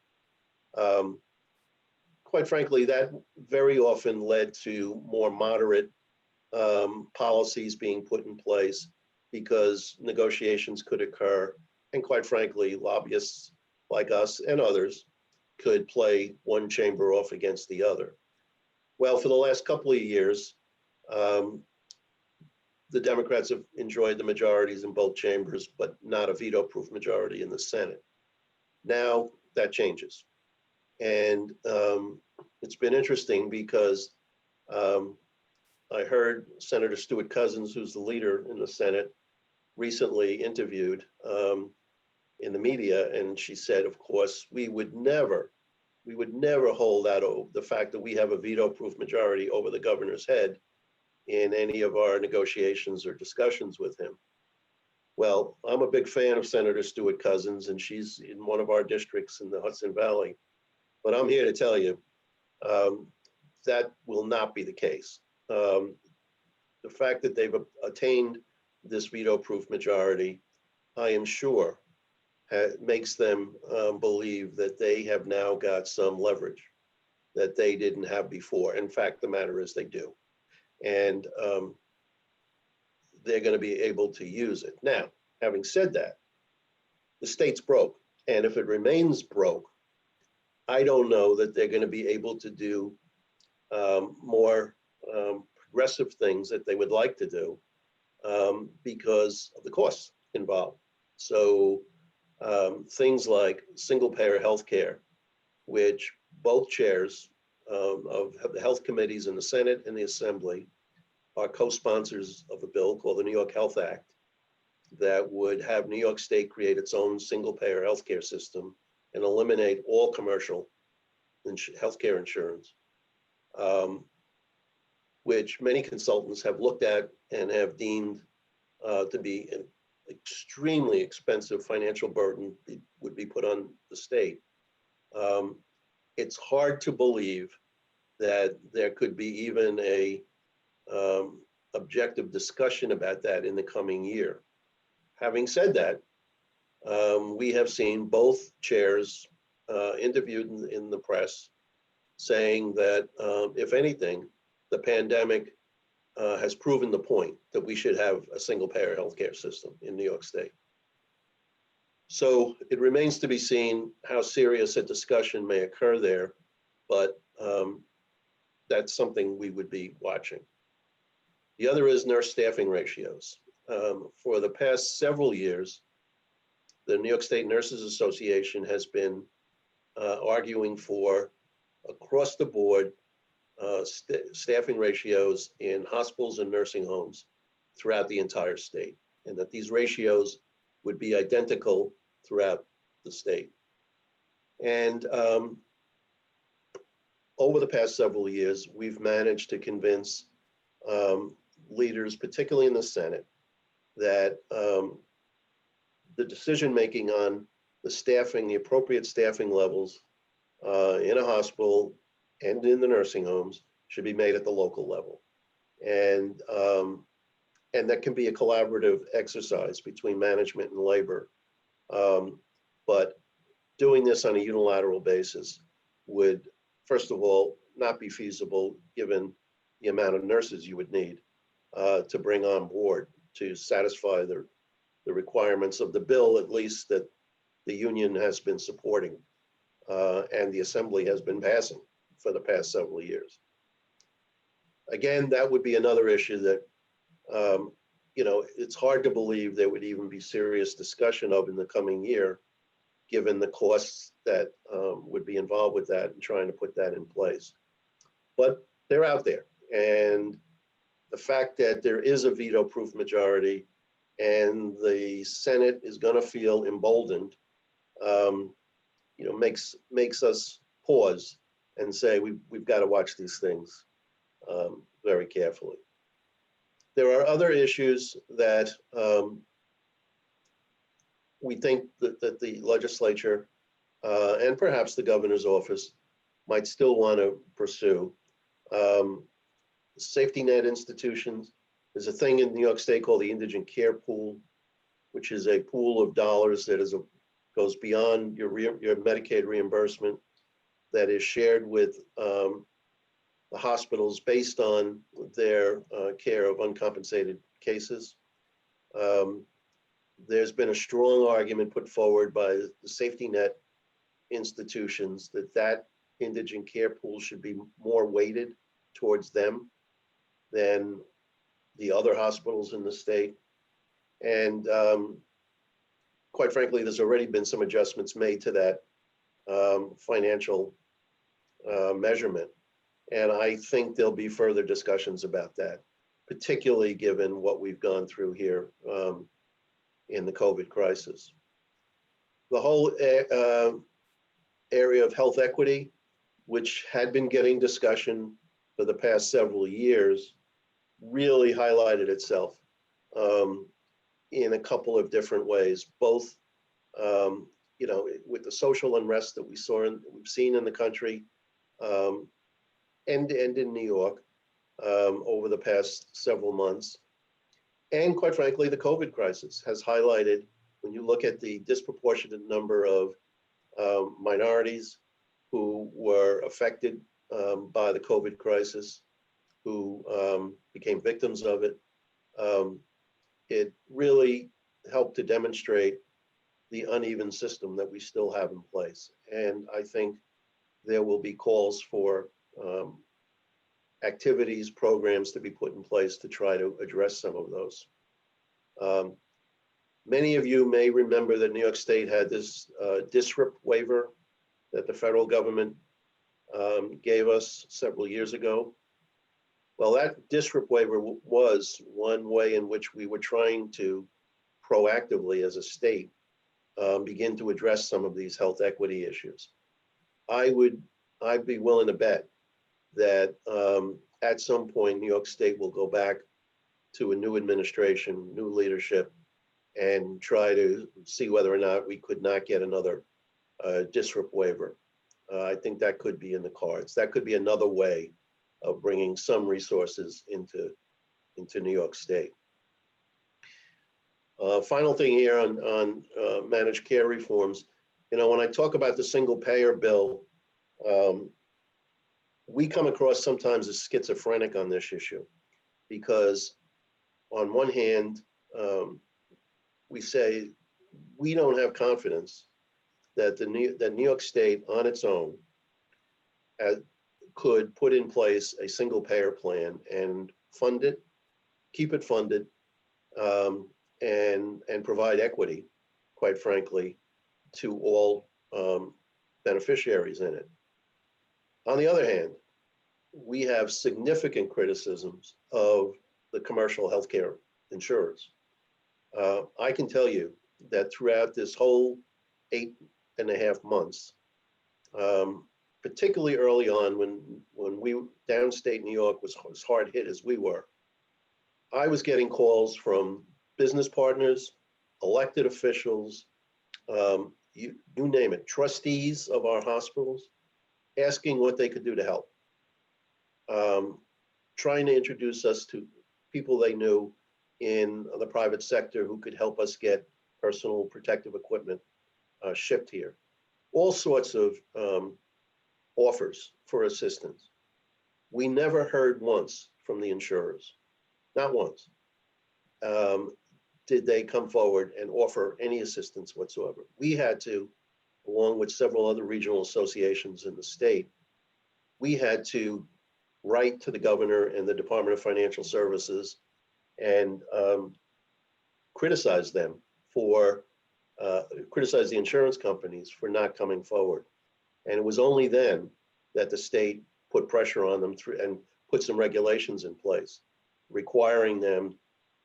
Quite frankly, that very often led to more moderate policies being put in place because negotiations could occur. And quite frankly, lobbyists like us and others could play one chamber off against the other. Well, for the last couple of years, the Democrats have enjoyed the majorities in both chambers, but not a veto-proof majority in the Senate. Now that changes. And it's been interesting because I heard Senator Stewart Cousins, who's the leader in the Senate, recently interviewed in the media, and she said, of course, we would never hold out the fact that we have a veto-proof majority over the governor's head in any of our negotiations or discussions with him. Well, I'm a big fan of Senator Stewart Cousins, and she's in one of our districts in the Hudson Valley. But I'm here to tell you that will not be the case. The fact that they've attained this veto-proof majority, I am sure, makes them believe that they have now got some leverage that they didn't have before. In fact, the matter is they do. And they're going to be able to use it. Now, having said that, the state's broke. And if it remains broke, I don't know that they're going to be able to do more progressive things that they would like to do because of the costs involved. So things like single-payer healthcare, which both chairs of the health committees in the Senate and the Assembly are co-sponsors of a bill called the New York Health Act that would have New York State create its own single-payer healthcare system and eliminate all commercial healthcare insurance, which many consultants have looked at and have deemed to be an extremely expensive financial burden would be put on the state. It's hard to believe that there could be even a objective discussion about that in the coming year. Having said that, we have seen both chairs interviewed in the press saying that, if anything, the pandemic has proven the point that we should have a single-payer healthcare system in New York State. So it remains to be seen how serious a discussion may occur there, but that's something we would be watching. The other is nurse staffing ratios. For the past several years, the New York State Nurses Association has been arguing for across the board staffing ratios in hospitals and nursing homes throughout the entire state, and that these ratios would be identical throughout the state. And over the past several years, we've managed to convince leaders, particularly in the Senate, that the decision-making on the staffing, the appropriate staffing levels in a hospital and in the nursing homes should be made at the local level. And that can be a collaborative exercise between management and labor. But doing this on a unilateral basis would, first of all, not be feasible given the amount of nurses you would need to bring on board to satisfy the requirements of the bill, at least that the union has been supporting and the Assembly has been passing for the past several years. Again, that would be another issue that, it's hard to believe there would even be serious discussion of in the coming year, given the costs that would be involved with that and trying to put that in place. But they're out there. And the fact that there is a veto-proof majority and the Senate is going to feel emboldened, makes us pause and say we've got to watch these things very carefully. There are other issues that we think that the legislature and perhaps the governor's office might still want to pursue. safety net institutions. There's a thing in New York State called the Indigent Care Pool, which is a pool of dollars that goes beyond your Medicaid reimbursement, that is shared with the hospitals based on their care of uncompensated cases. There's been a strong argument put forward by the safety net institutions that indigent care pool should be more weighted towards them than the other hospitals in the state. And quite frankly, there's already been some adjustments made to that financial measurement. And I think there'll be further discussions about that, particularly given what we've gone through here in the COVID crisis. The whole area of health equity, which had been getting discussion for the past several years, really highlighted itself in a couple of different ways, both with the social unrest that we've seen in the country and in New York over the past several months. And quite frankly, the COVID crisis has highlighted, when you look at the disproportionate number of minorities who were affected by the COVID crisis, who became victims of it, it really helped to demonstrate the uneven system that we still have in place. And I think there will be calls for activities, programs to be put in place to try to address some of those. Many of you may remember that New York State had this DSRIP waiver that the federal government gave us several years ago. Well, that DSRIP waiver was one way in which we were trying to proactively as a state begin to address some of these health equity issues. I'd be willing to bet that at some point, New York State will go back to a new administration, new leadership, and try to see whether or not we could not get another DSRIP waiver. I think that could be in the cards. That could be another way of bringing some resources into New York State. Final thing here on managed care reforms. When I talk about the single payer bill, we come across sometimes as schizophrenic on this issue, because on one hand, we say we don't have confidence that New York State on its own could put in place a single payer plan and fund it, keep it funded, and provide equity, quite frankly, to all beneficiaries in it. On the other hand, we have significant criticisms of the commercial healthcare insurers. I can tell you that throughout this whole 8.5 months, particularly early on when we downstate New York was hard hit as we were, I was getting calls from business partners, elected officials, you name it, trustees of our hospitals, asking what they could do to help, trying to introduce us to people they knew in the private sector who could help us get personal protective equipment shipped here. All sorts of offers for assistance. We never heard once from the insurers, not once, did they come forward and offer any assistance whatsoever. We had to, along with several other regional associations in the state, we had to write to the governor and the Department of Financial Services and criticize them for, criticize the insurance companies for not coming forward. And it was only then that the state put pressure on them and put some regulations in place, requiring them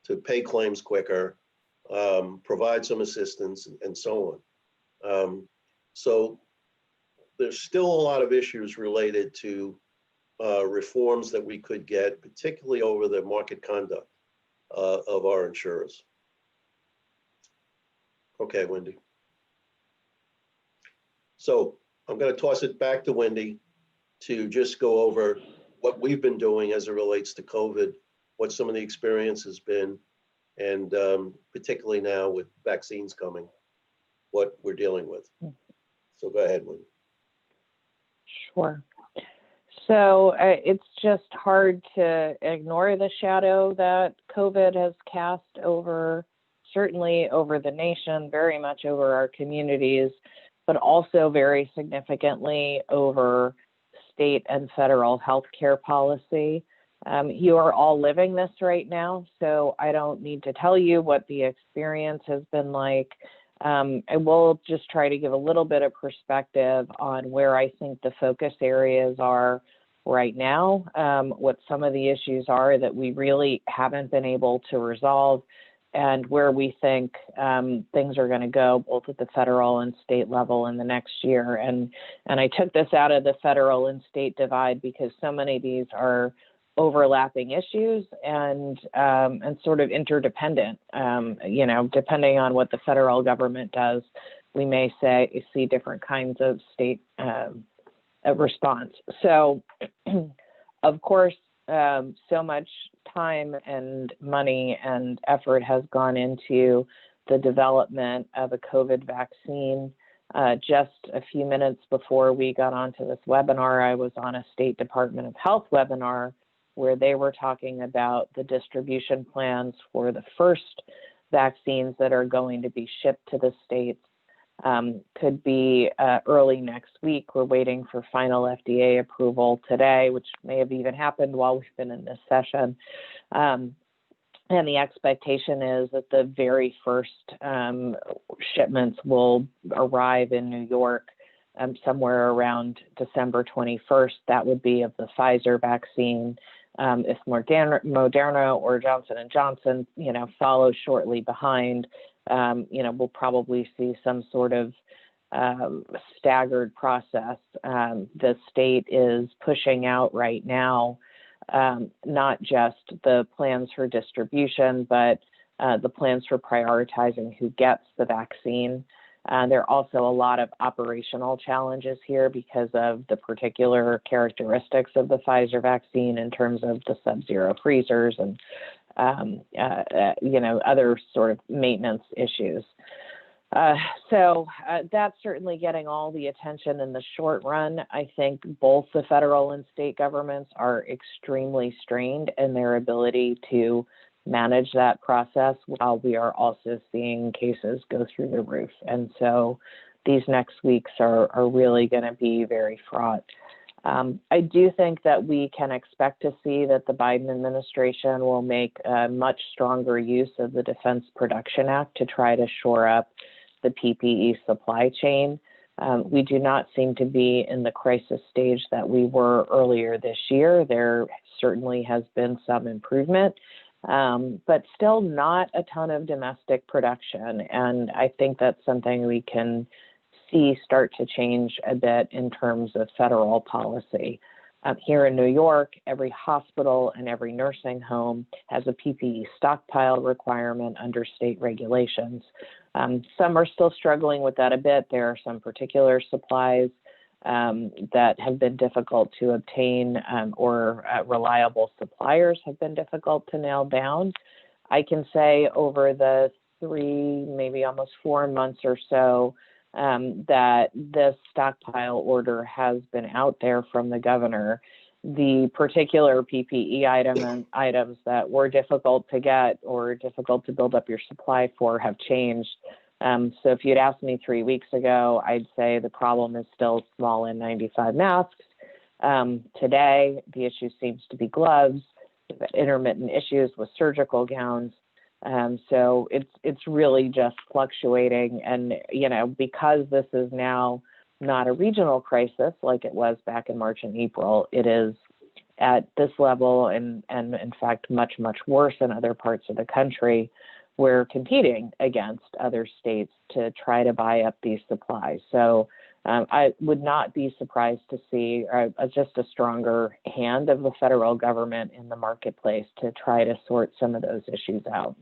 to pay claims quicker, provide some assistance, and so on. So there's still a lot of issues related to reforms that we could get, particularly over the market conduct of our insurers. Okay, Wendy. So I'm going to toss it back to Wendy to just go over what we've been doing as it relates to COVID, what some of the experience has been, and particularly now with vaccines coming, what we're dealing with. So go ahead, Wendy. Sure. So it's just hard to ignore the shadow that COVID has cast over, certainly over the nation, very much over our communities, but also very significantly over state and federal healthcare policy. You are all living this right now, so I don't need to tell you what the experience has been like. I will just try to give a little bit of perspective on where I think the focus areas are right now, what some of the issues are that we really haven't been able to resolve, and where we think things are going to go both at the federal and state level in the next year. And I took this out of the federal and state divide because so many of these are overlapping issues and sort of interdependent. Depending on what the federal government does, we may see different kinds of state response. So, of course, so much time and money and effort has gone into the development of a COVID vaccine. Just a few minutes before we got onto this webinar, I was on a State Department of Health webinar where they were talking about the distribution plans for the first vaccines that are going to be shipped to the states. Could be early next week. We're waiting for final FDA approval today, which may have even happened while we've been in this session. And the expectation is that the very first shipments will arrive in New York somewhere around December 21st. That would be of the Pfizer vaccine. If Moderna or Johnson & Johnson, follow shortly behind, we'll probably see some sort of staggered process. The state is pushing out right now, not just the plans for distribution, but the plans for prioritizing who gets the vaccine. There are also a lot of operational challenges here because of the particular characteristics of the Pfizer vaccine in terms of the sub-zero freezers and other sort of maintenance issues. So that's certainly getting all the attention in the short run. I think both the federal and state governments are extremely strained in their ability to manage that process while we are also seeing cases go through the roof. And so these next weeks are really going to be very fraught. I do think that we can expect to see that the Biden administration will make a much stronger use of the Defense Production Act to try to shore up the PPE supply chain. We do not seem to be in the crisis stage that we were earlier this year. There certainly has been some improvement, but still not a ton of domestic production. And I think that's something we can see start to change a bit in terms of federal policy. Here in New York, every hospital and every nursing home has a PPE stockpile requirement under state regulations. Some are still struggling with that a bit. There are some particular supplies that have been difficult to obtain or reliable suppliers have been difficult to nail down. I can say over the 3, maybe almost 4 months or so, that this stockpile order has been out there from the governor. The particular PPE items that were difficult to get or difficult to build up your supply for have changed. So if you'd asked me 3 weeks ago, I'd say the problem is still small N95 masks. Today, the issue seems to be gloves, intermittent issues with surgical gowns. So it's really just fluctuating. And, because this is now not a regional crisis like it was back in March and April, it is at this level and in fact, much, much worse in other parts of the country. We're competing against other states to try to buy up these supplies. So I would not be surprised to see just a stronger hand of the federal government in the marketplace to try to sort some of those issues out.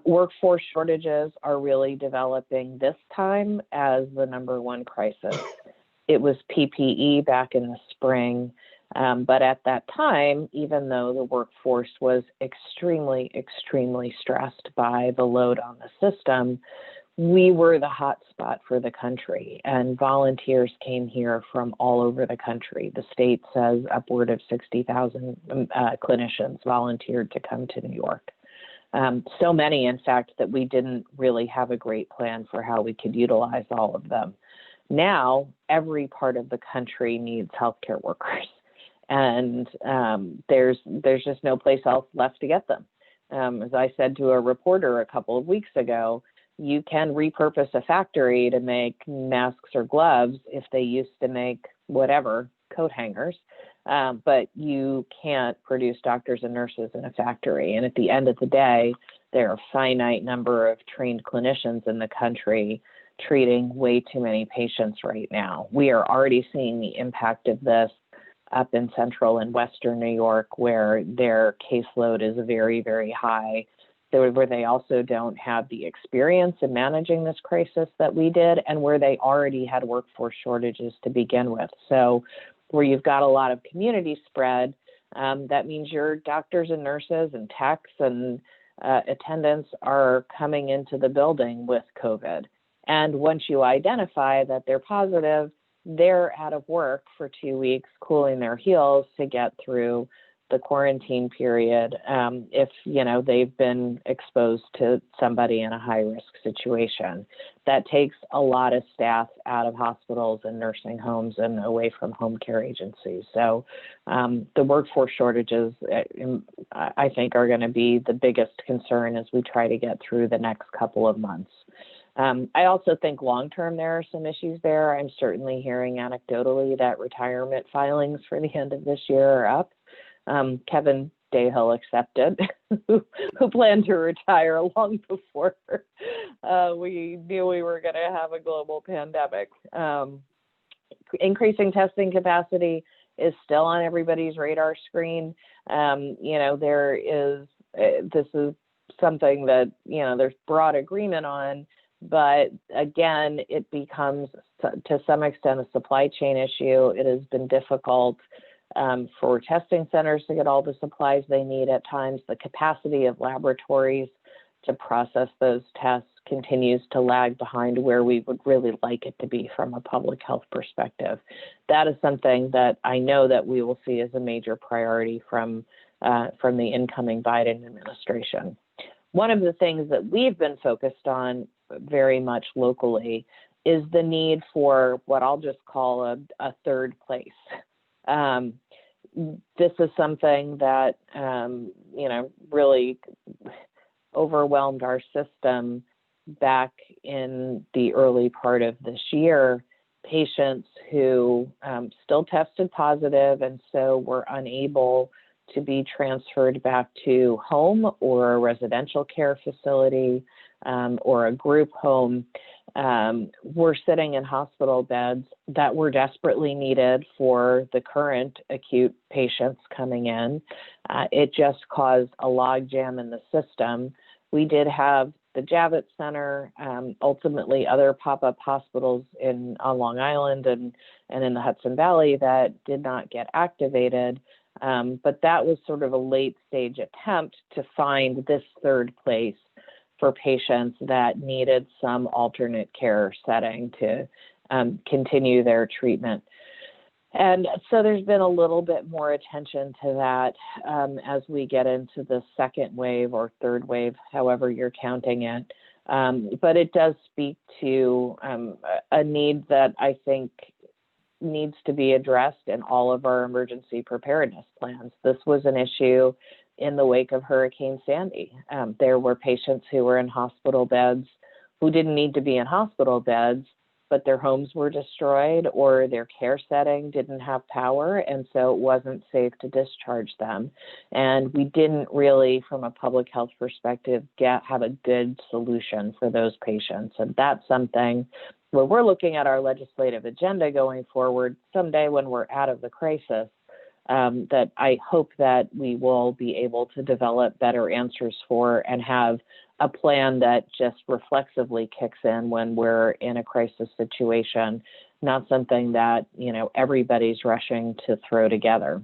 Workforce shortages are really developing this time as the #1 crisis. It was PPE back in the spring. But at that time, even though the workforce was extremely, extremely stressed by the load on the system, we were the hot spot for the country, and volunteers came here from all over the country. The state says upward of 60,000 clinicians volunteered to come to New York. So many, in fact, that we didn't really have a great plan for how we could utilize all of them. Now, every part of the country needs healthcare workers, and there's just no place else left to get them. As I said to a reporter a couple of weeks ago, you can repurpose a factory to make masks or gloves if they used to make whatever, coat hangers, but you can't produce doctors and nurses in a factory. And at the end of the day, there are a finite number of trained clinicians in the country treating way too many patients right now. We are already seeing the impact of this up in central and western New York, where their caseload is very, very high, where they also don't have the experience in managing this crisis that we did, and where they already had workforce shortages to begin with. So where you've got a lot of community spread, that means your doctors and nurses and techs and attendants are coming into the building with COVID. And once you identify that they're positive, they're out of work for 2 weeks, cooling their heels to get through the quarantine period if they've been exposed to somebody in a high risk situation. That takes a lot of staff out of hospitals and nursing homes and away from home care agencies. So the workforce shortages, I think, are going to be the biggest concern as we try to get through the next couple of months. I also think long-term there are some issues there. I'm certainly hearing anecdotally that retirement filings for the end of this year are up. Kevin Dayhill accepted, who planned to retire long before we knew we were going to have a global pandemic. Increasing testing capacity is still on everybody's radar screen. This is something that, there's broad agreement on, but again, it becomes to some extent a supply chain issue. It has been difficult for testing centers to get all the supplies they need at times. The capacity of laboratories to process those tests continues to lag behind where we would really like it to be from a public health perspective. That is something that I know that we will see as a major priority from the incoming Biden administration. One of the things that we've been focused on very much locally is the need for what I'll just call a third place. This is something that, really overwhelmed our system back in the early part of this year. Patients who still tested positive and so were unable to be transferred back to home or a residential care facility or a group home were sitting in hospital beds that were desperately needed for the current acute patients coming in. It just caused a logjam in the system. We did have the Javits Center, ultimately other pop-up hospitals on Long Island and in the Hudson Valley that did not get activated. But that was sort of a late stage attempt to find this third place for patients that needed some alternate care setting to continue their treatment. And so there's been a little bit more attention to that as we get into the second wave or third wave, however you're counting it. But it does speak to a need that I think needs to be addressed in all of our emergency preparedness plans. This was an issue in the wake of Hurricane Sandy. There were patients who were in hospital beds who didn't need to be in hospital beds, but their homes were destroyed or their care setting didn't have power, and so it wasn't safe to discharge them. And we didn't really, from a public health perspective, have a good solution for those patients. And that's something where we're looking at our legislative agenda going forward someday when we're out of the crisis, that I hope that we will be able to develop better answers for and have a plan that just reflexively kicks in when we're in a crisis situation, not something that, everybody's rushing to throw together.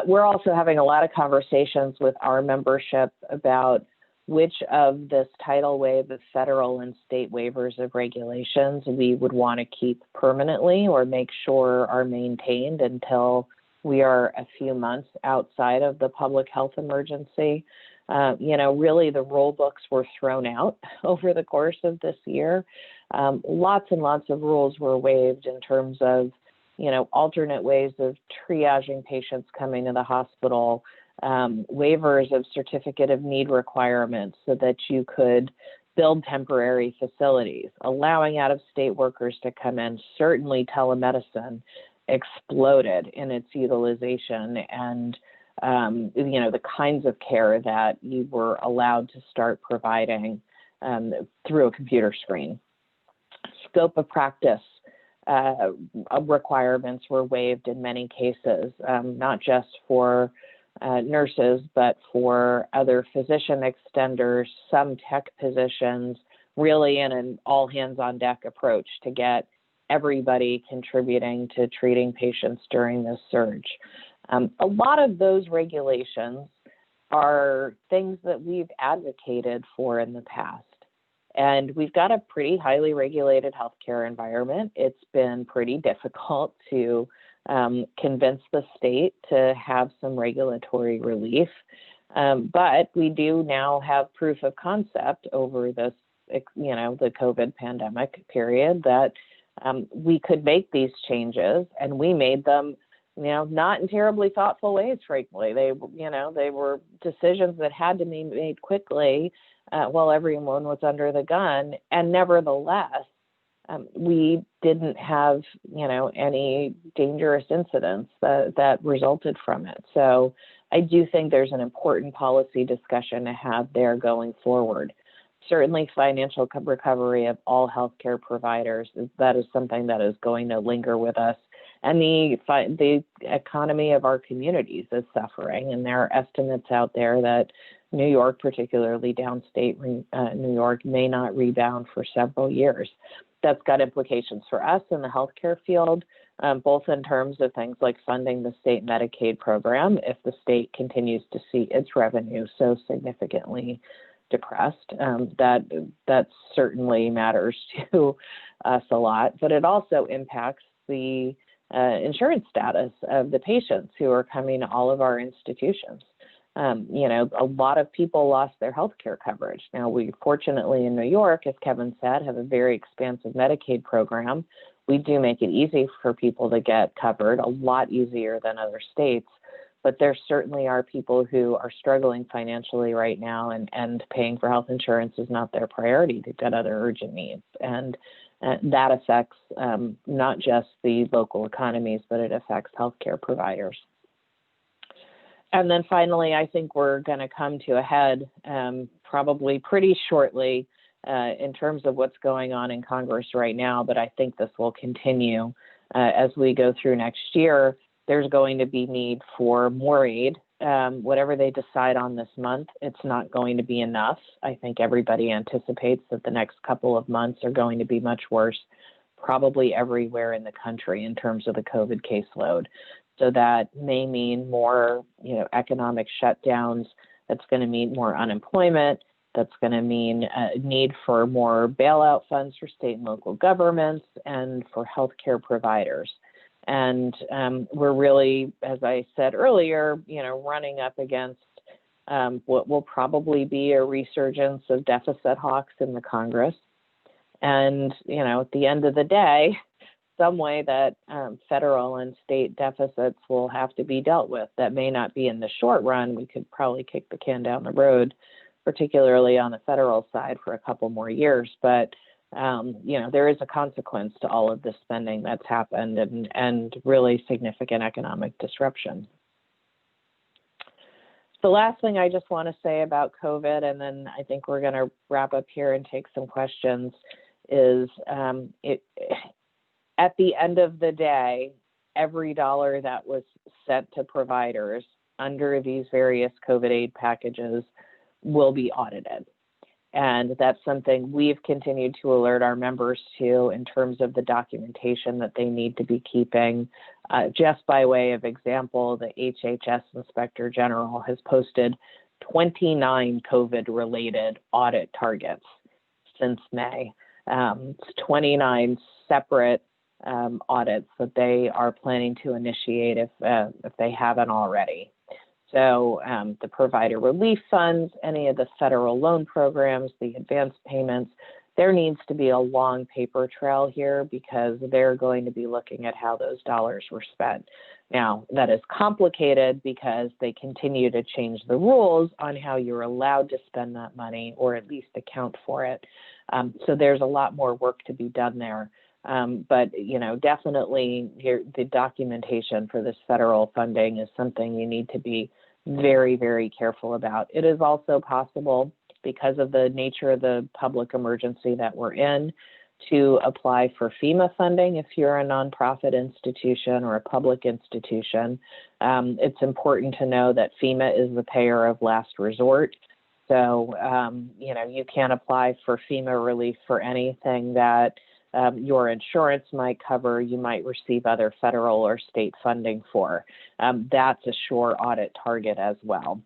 We're also having a lot of conversations with our membership about which of this tidal wave of federal and state waivers of regulations we would want to keep permanently or make sure are maintained until we are a few months outside of the public health emergency. Really the rule books were thrown out over the course of this year. Lots and lots of rules were waived in terms of, alternate ways of triaging patients coming to the hospital, waivers of certificate of need requirements so that you could build temporary facilities, allowing out-of-state workers to come in. Certainly telemedicine exploded in its utilization and, the kinds of care that you were allowed to start providing through a computer screen. Scope of practice requirements were waived in many cases, not just for nurses, but for other physician extenders, some tech positions, really in an all hands on deck approach to get everybody contributing to treating patients during this surge. A lot of those regulations are things that we've advocated for in the past. And we've got a pretty highly regulated healthcare environment. It's been pretty difficult to convince the state to have some regulatory relief. But we do now have proof of concept over this, the COVID pandemic period that we could make these changes, and we made them, not in terribly thoughtful ways, frankly. They were decisions that had to be made quickly while everyone was under the gun. And nevertheless, we didn't have, any dangerous incidents that resulted from it. So I do think there's an important policy discussion to have there going forward. Certainly financial recovery of all healthcare providers, that is something that is going to linger with us. And the economy of our communities is suffering. And there are estimates out there that New York, particularly downstate New York, may not rebound for several years. That's got implications for us in the healthcare field, both in terms of things like funding the state Medicaid program if the state continues to see its revenue so significantly depressed. That certainly matters to us a lot, but it also impacts the insurance status of the patients who are coming to all of our institutions. A lot of people lost their health care coverage. Now, we fortunately in New York, as Kevin said, have a very expansive Medicaid program. We do make it easy for people to get covered, a lot easier than other states. But there certainly are people who are struggling financially right now, and paying for health insurance is not their priority. They've got other urgent needs. And that affects not just the local economies, but it affects healthcare providers. And then finally, I think we're going to come to a head probably pretty shortly in terms of what's going on in Congress right now, but I think this will continue as we go through next year. There's going to be need for more aid. Whatever they decide on this month, it's not going to be enough. I think everybody anticipates that the next couple of months are going to be much worse, probably everywhere in the country in terms of the COVID caseload. So that may mean more, economic shutdowns. That's going to mean more unemployment. That's going to mean a need for more bailout funds for state and local governments and for healthcare providers. And we're really, as I said earlier, running up against what will probably be a resurgence of deficit hawks in the Congress. And, at the end of the day, some way that federal and state deficits will have to be dealt with. That may not be in the short run. We could probably kick the can down the road, particularly on the federal side, for a couple more years. But there is a consequence to all of this spending that's happened, and really significant economic disruption. The last thing I just want to say about COVID, and then I think we're going to wrap up here and take some questions, is at the end of the day, every dollar that was sent to providers under these various COVID aid packages will be audited. And that's something we've continued to alert our members to in terms of the documentation that they need to be keeping. Just by way of example, the HHS Inspector General has posted 29 COVID-related audit targets since May. It's 29 separate audits that they are planning to initiate if they haven't already. So the provider relief funds, any of the federal loan programs, the advance payments, there needs to be a long paper trail here because they're going to be looking at how those dollars were spent. Now, that is complicated because they continue to change the rules on how you're allowed to spend that money or at least account for it. So there's a lot more work to be done there. But, you know, definitely the documentation for this federal funding is something you need to be very, very careful about. It is also possible, because of the nature of the public emergency that we're in, to apply for FEMA funding if you're a nonprofit institution or a public institution. It's important to know that FEMA is the payer of last resort. So, you know, you can't apply for FEMA relief for anything that your insurance might cover, you might receive other federal or state funding for. That's a sure audit target as well.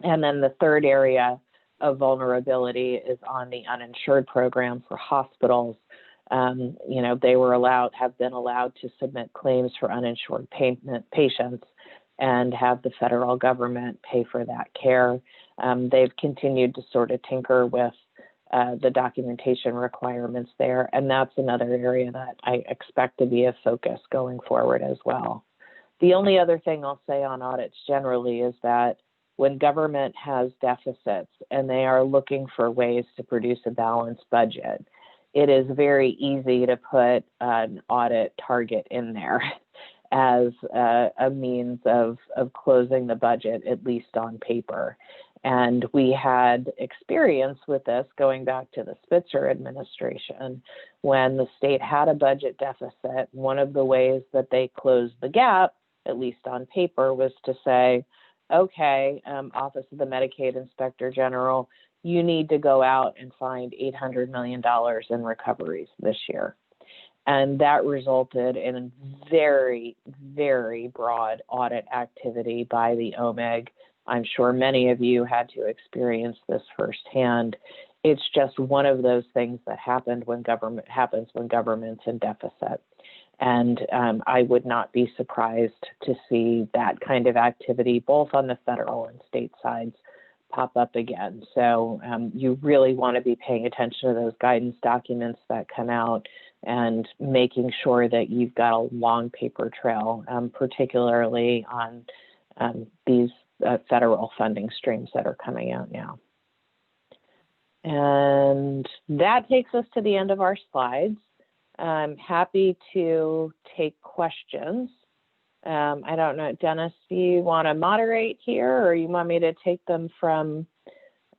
And then the third area of vulnerability is on the uninsured program for hospitals. You know, they have been allowed to submit claims for uninsured patients and have the federal government pay for that care. They've continued to sort of tinker with the documentation requirements there. And that's another area that I expect to be a focus going forward as well. The only other thing I'll say on audits generally is that when government has deficits and they are looking for ways to produce a balanced budget, it is very easy to put an audit target in there as a means of closing the budget, at least on paper. And we had experience with this going back to the Spitzer administration. When the state had a budget deficit, one of the ways that they closed the gap, at least on paper, was to say, okay, Office of the Medicaid Inspector General, you need to go out and find $800 million in recoveries this year. And that resulted in very, very broad audit activity by the OMIG. I'm sure many of you had to experience this firsthand. It's just one of those things that happens when government's in deficit. And I would not be surprised to see that kind of activity, both on the federal and state sides, pop up again. So you really want to be paying attention to those guidance documents that come out and making sure that you've got a long paper trail, particularly on these federal funding streams that are coming out now. And that takes us to the end of our slides. I'm happy to take questions. I don't know, Dennis, do you want to moderate here, or you want me to take them from?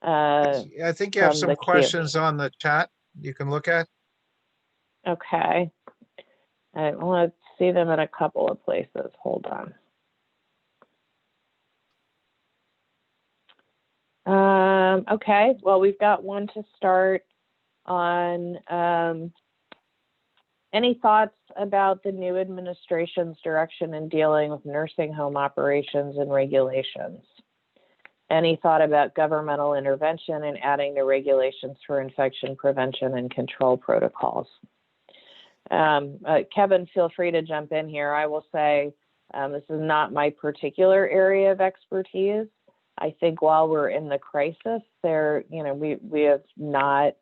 I think you have some questions on the chat you can look at. Okay. I want to see them in a couple of places. Hold on. Okay, well, we've got one to start on. Any thoughts about the new administration's direction in dealing with nursing home operations and regulations? Any thought about governmental intervention and adding the regulations for infection prevention and control protocols? Kevin, feel free to jump in here. I will say this is not my particular area of expertise. I think while we're in the crisis, we have not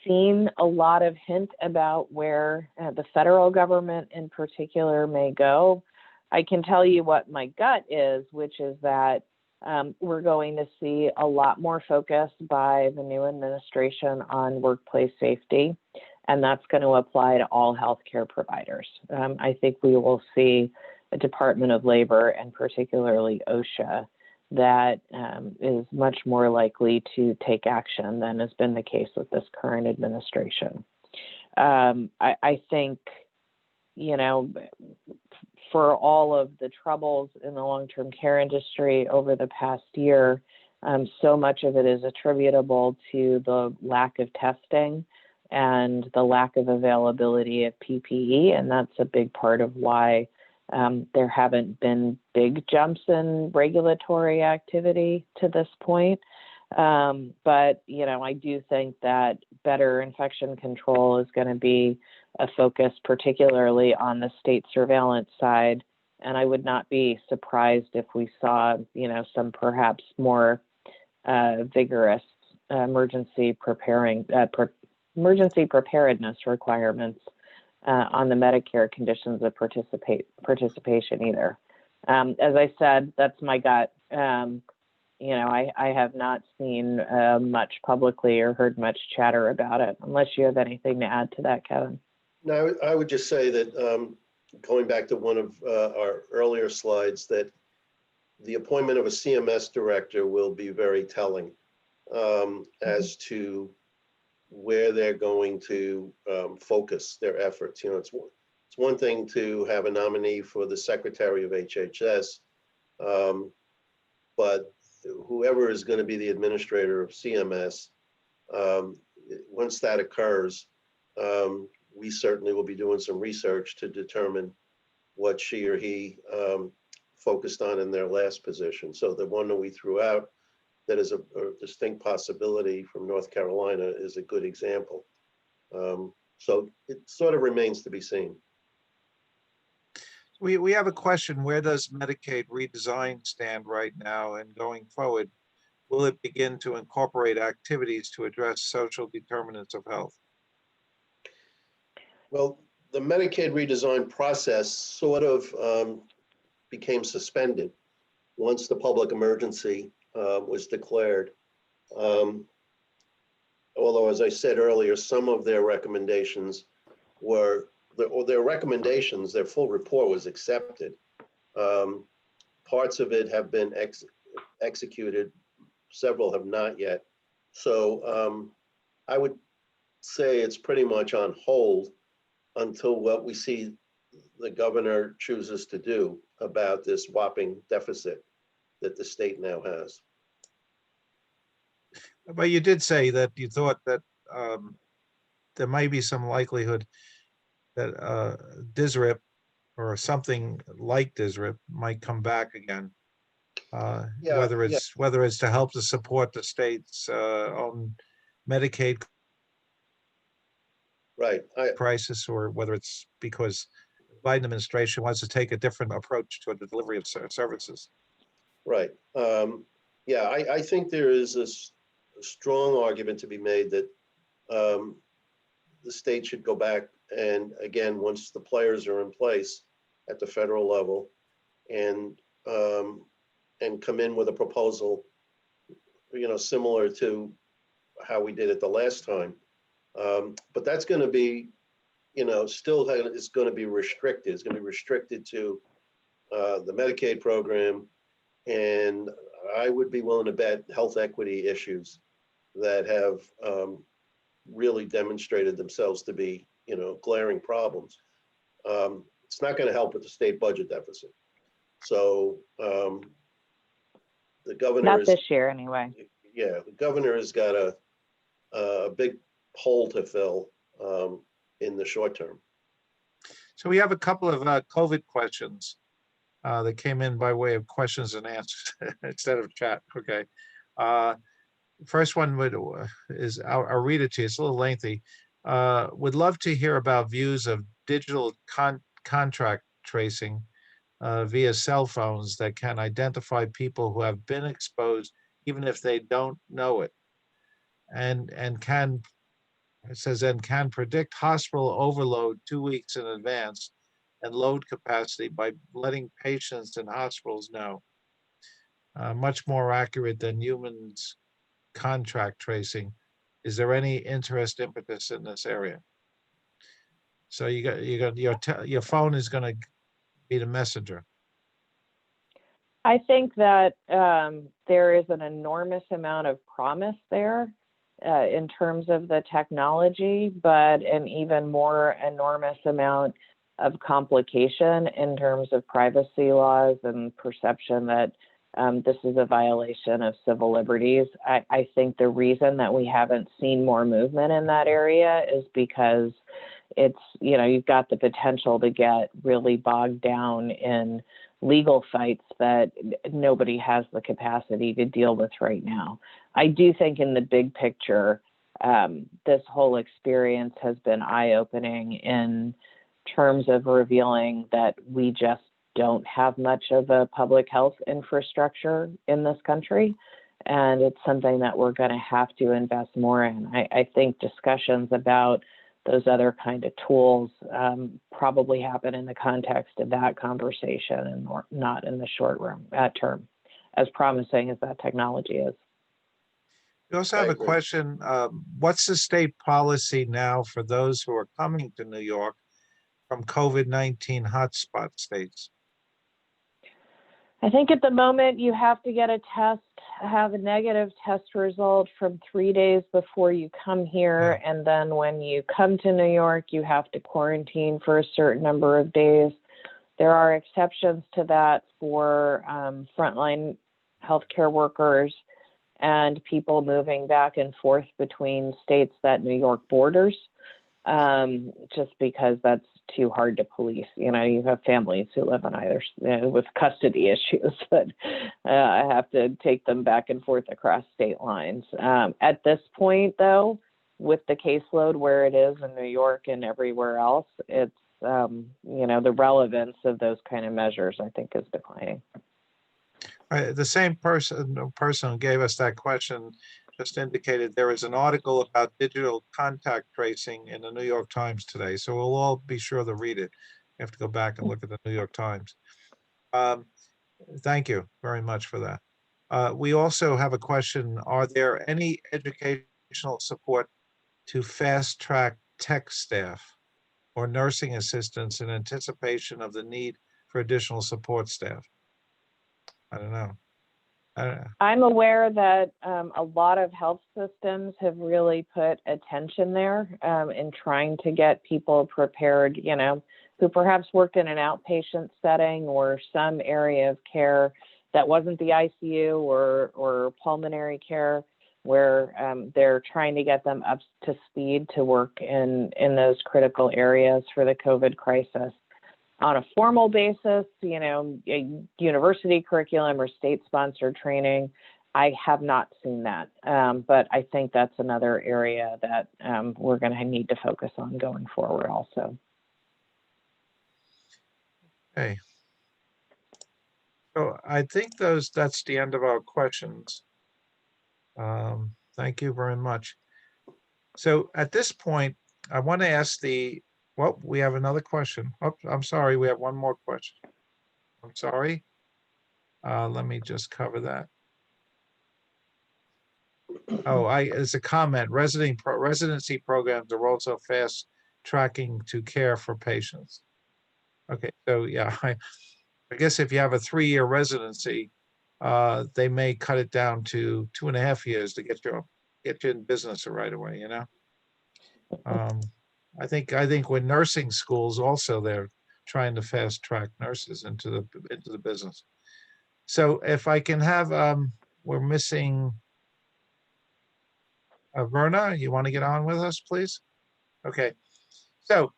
seen a lot of hint about where the federal government in particular may go. I can tell you what my gut is, which is that we're going to see a lot more focus by the new administration on workplace safety, and that's going to apply to all healthcare providers. I think we will see a Department of Labor, and particularly OSHA, that is much more likely to take action than has been the case with this current administration. I think, for all of the troubles in the long-term care industry over the past year, So much of it is attributable to the lack of testing and the lack of availability of PPE, and that's a big part of why there haven't been big jumps in regulatory activity to this point. But, I do think that better infection control is going to be a focus, particularly on the state surveillance side. And I would not be surprised if we saw, some perhaps more vigorous emergency preparedness requirements on the Medicare conditions of participation either. As I said, that's my gut. I have not seen much publicly or heard much chatter about it, unless you have anything to add to that, Kevin. No, I would just say that going back to one of our earlier slides, that the appointment of a CMS director will be very telling as to where they're going to focus their efforts. It's one thing to have a nominee for the Secretary of HHS, but whoever is going to be the administrator of CMS, once that occurs, we certainly will be doing some research to determine what she or he focused on in their last position. So the one that we threw out that is a distinct possibility from North Carolina is a good example. So it sort of remains to be seen. We have a question. Where does Medicaid Redesign stand right now, and going forward, will it begin to incorporate activities to address social determinants of health? Well, the Medicaid redesign process sort of became suspended once the public emergency was declared. Although, as I said earlier, some of their recommendations were, their full report was accepted. Parts of it have been executed, several have not yet. So I would say it's pretty much on hold until what we see the governor chooses to do about this whopping deficit that the state now has. But you did say that you thought that there might be some likelihood that DSRIP or something like DSRIP might come back again. Whether it's to help to support the state's own Medicaid crisis, or whether it's because the Biden administration wants to take a different approach to the delivery of services. Right. I think there is a strong argument to be made that the state should go back and, again, once the players are in place at the federal level, and come in with a proposal, similar to how we did it the last time. But that's going to be, still is going to be restricted. It's going to be restricted to the Medicaid program, and I would be willing to bet health equity issues that have really demonstrated themselves to be, glaring problems. It's not going to help with the state budget deficit. So the governor not this year anyway. Yeah, the governor has got a big hole to fill in the short term. So we have a couple of COVID questions that came in by way of questions and answers instead of chat. Okay. First one is, I'll read it to you. It's a little lengthy. Would love to hear about views of digital contract tracing via cell phones that can identify people who have been exposed, even if they don't know it, and can, it says, and can predict hospital overload 2 weeks in advance and load capacity by letting patients and hospitals know. Much more accurate than humans contract tracing. Is there any interest, impetus in this area? So you got your phone is going to be the messenger. I think that there is an enormous amount of promise there in terms of the technology, but an even more enormous amount of complication in terms of privacy laws and perception that this is a violation of civil liberties. I think the reason that we haven't seen more movement in that area is because it's, you've got the potential to get really bogged down in legal fights that nobody has the capacity to deal with right now. I do think in the big picture, this whole experience has been eye-opening in terms of revealing that we just don't have much of a public health infrastructure in this country. And it's something that we're going to have to invest more in. I think discussions about those other kind of tools probably happen in the context of that conversation and not in the short term, as promising as that technology is. We also I have a agree. question. What's the state policy now for those who are coming to New York from COVID-19 hotspot states? I think at the moment you have to get a test, have a negative test result from 3 days before you come here. And then when you come to New York, you have to quarantine for a certain number of days. There are exceptions to that for frontline healthcare workers and people moving back and forth between states that New York borders, just because that's too hard to police. You have families who live on either with custody issues, but I have to take them back and forth across state lines. At this point, though, with the caseload where it is in New York and everywhere else, it's, the relevance of those kind of measures, I think, is declining. The same person who gave us that question just indicated there is an article about digital contact tracing in the New York Times today. So we'll all be sure to read it. You have to go back and look at the New York Times. Thank you very much for that. We also have a question. Are there any educational support to fast track tech staff or nursing assistants in anticipation of the need for additional support staff? I don't know. I'm aware that a lot of health systems have really put attention there in trying to get people prepared, who perhaps worked in an outpatient setting or some area of care that wasn't the ICU or pulmonary care, where they're trying to get them up to speed to work in those critical areas for the COVID crisis. On a formal basis, a university curriculum or state-sponsored training, I have not seen that. But I think that's another area that we're going to need to focus on going forward also. Okay. So I think that's the end of our questions. Thank you very much. So at this point, I want to ask well, we have another question. Oh, I'm sorry, we have one more question. I'm sorry. Let me just cover that. Oh, as a comment, residency programs are also fast tracking to care for patients. Okay, so yeah, I guess if you have a 3-year residency, they may cut it down to 2.5 years to get you in business right away, I think with nursing schools also, they're trying to fast track nurses into the business. So if I can have, we're missing Verna, you want to get on with us, please? Okay. So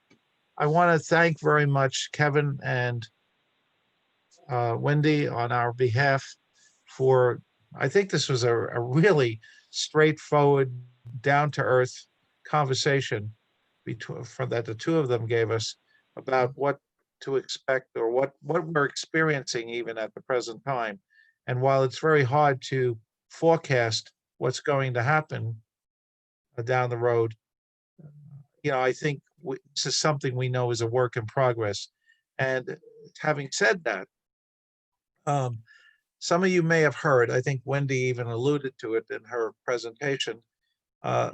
I want to thank very much Kevin and Wendy on our behalf for, I think this was a really straightforward, down-to-earth conversation that the two of them gave us about what to expect or what we're experiencing even at the present time. And while it's very hard to forecast what's going to happen down the road, I think this is something we know is a work in progress. And having said that, some of you may have heard, I think Wendy even alluded to it in her presentation,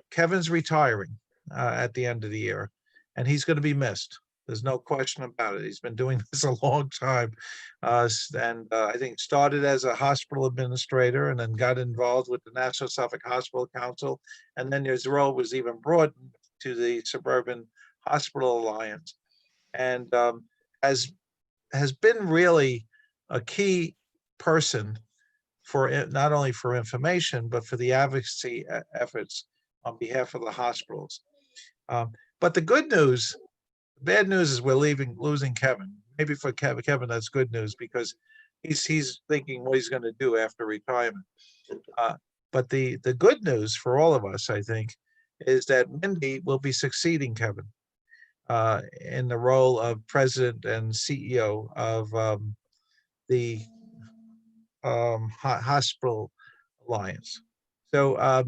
Kevin's retiring at the end of the year, and he's going to be missed. There's no question about it. He's been doing this a long time, and I think started as a hospital administrator and then got involved with the National Suffolk Hospital Council, and then his role was even broadened to the Suburban Hospital Alliance, and has been really a key person not only for information, but for the advocacy efforts on behalf of the hospitals. But the good news, bad news is we're losing Kevin. Maybe for Kevin, that's good news because he's thinking what he's going to do after retirement. But the good news for all of us, I think, is that Wendy will be succeeding Kevin in the role of president and CEO of the Hospital Alliance. So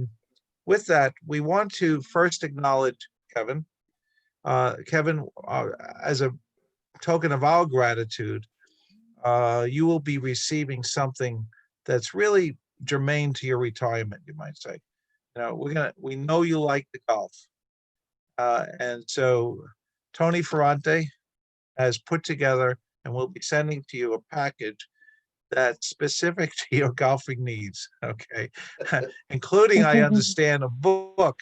with that, we want to first acknowledge Kevin. Kevin, as a token of our gratitude, you will be receiving something that's really germane to your retirement, you might say. You know, we know you like the golf. And so Tony Ferrante has put together and will be sending to you a package that's specific to your golfing needs, okay? Including, I understand, a book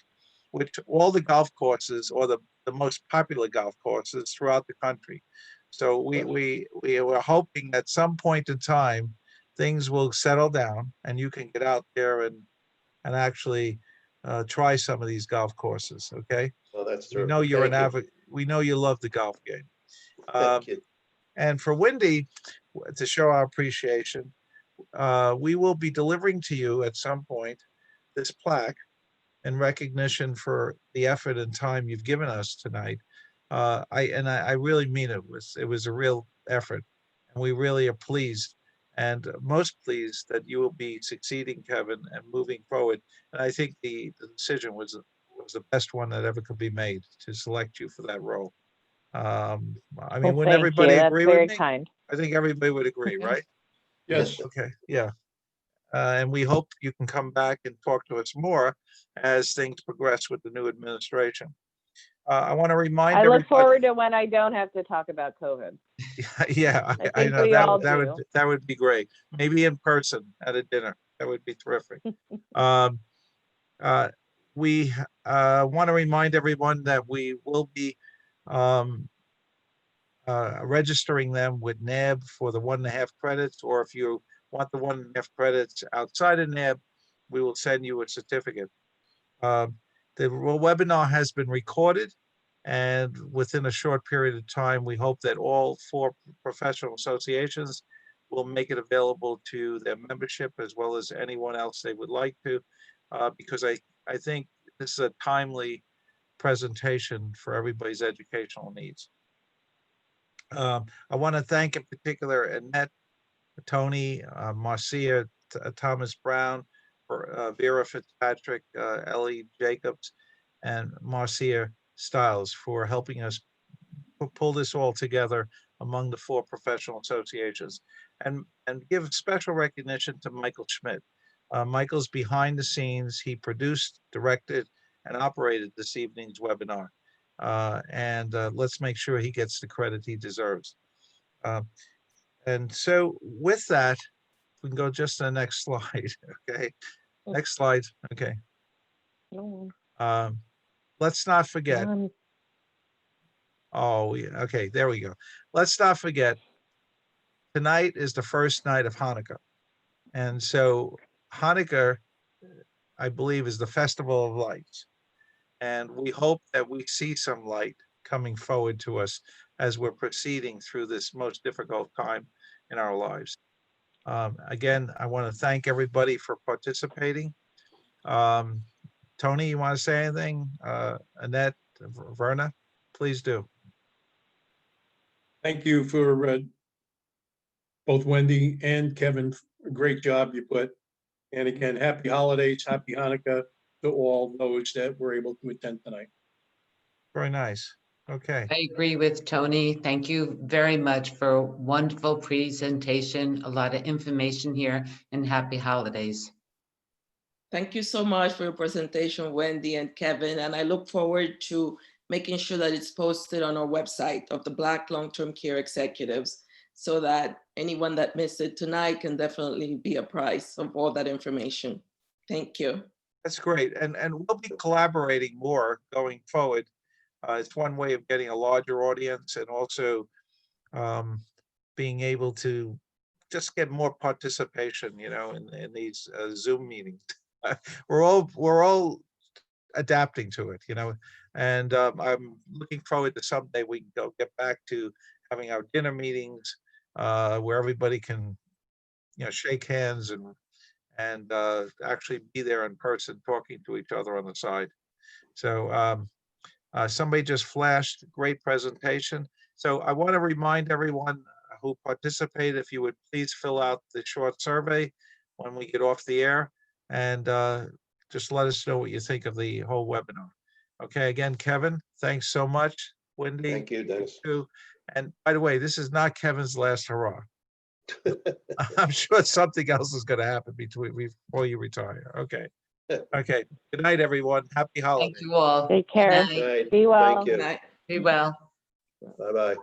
which all the golf courses or the most popular golf courses throughout the country. So we were hoping at some point in time, things will settle down and you can get out there and actually try some of these golf courses, okay? Oh, that's We true. know you're an Thank you. advocate. We know you love the golf game. Thank you. And for Wendy, to show our appreciation, we will be delivering to you at some point this plaque in recognition for the effort and time you've given us tonight. I really mean it. It was a real effort, and we really are pleased and most pleased that you will be succeeding Kevin and moving forward. And I think the decision was the best one that ever could be made to select you for that role. I mean, Well, wouldn't thank everybody you. That's agree very with me? kind. I think everybody would agree, right? Yes. Okay, yeah. And we hope you can come back and talk to us more as things progress with the new administration. I want to remind I look everybody. forward to when I don't have to talk about COVID. Yeah, I I think know we all do. that would be great. Maybe in person at a dinner. That would be terrific. Um, we want to remind everyone that we will be registering them with NAB for the 1.5 credits, or if you want the 1.5 credits outside of NAB, we will send you a certificate. The webinar has been recorded, and within a short period of time, we hope that all 4 professional associations will make it available to their membership as well as anyone else they would like to, because I think this is a timely presentation for everybody's educational needs. I want to thank in particular Annette, Tony, Marcia, Thomas Brown, Vera Fitzpatrick, Ellie Jacobs, and Marcia Stiles for helping us pull this all together among the 4 professional associations, and give special recognition to Michael Schmidt. Michael's behind the scenes. He produced, directed, and operated this evening's webinar. And let's make sure he gets the credit he deserves. And so with that, we can go just to the next slide, okay? Next slide, okay. Let's not forget. Oh, yeah, okay, there we go. Let's not forget, tonight is the first night of Hanukkah. And so Hanukkah, I believe, is the festival of lights. And we hope that we see some light coming forward to us as we're proceeding through this most difficult time in our lives. Again, I want to thank everybody for participating. Tony, you want to say anything? Annette, Verna, please do. Thank you for both Wendy and Kevin. Great job you put. And again, happy holidays, happy Hanukkah to all those that were able to attend tonight. Very nice. Okay. I agree with Tony. Thank you very much for a wonderful presentation, a lot of information here, and happy holidays. Thank you so much for your presentation, Wendy and Kevin. And I look forward to making sure that it's posted on our website of the Black Long-Term Care Executives, so that anyone that missed it tonight can definitely be apprised of all that information. Thank you. That's great. And we'll be collaborating more going forward. It's one way of getting a larger audience and also being able to just get more participation, in these Zoom meetings. We're all adapting to it, and I'm looking forward to someday we can get back to having our dinner meetings where everybody can, shake hands and actually be there in person, talking to each other on the side. So somebody just flashed, great presentation. So I want to remind everyone who participated, if you would please fill out the short survey when we get off the air, and just let us know what you think of the whole webinar. Okay, again, Kevin, thanks so much. Wendy. Thank you, Dennis. Too. And by the way, this is not Kevin's last hurrah. I'm sure something else is going to happen before you retire. Okay. Okay. Good night, everyone. Happy holidays. Thank you all. Take care. Good night. Right. Be well. Thank you. Night. Be well. Bye-bye.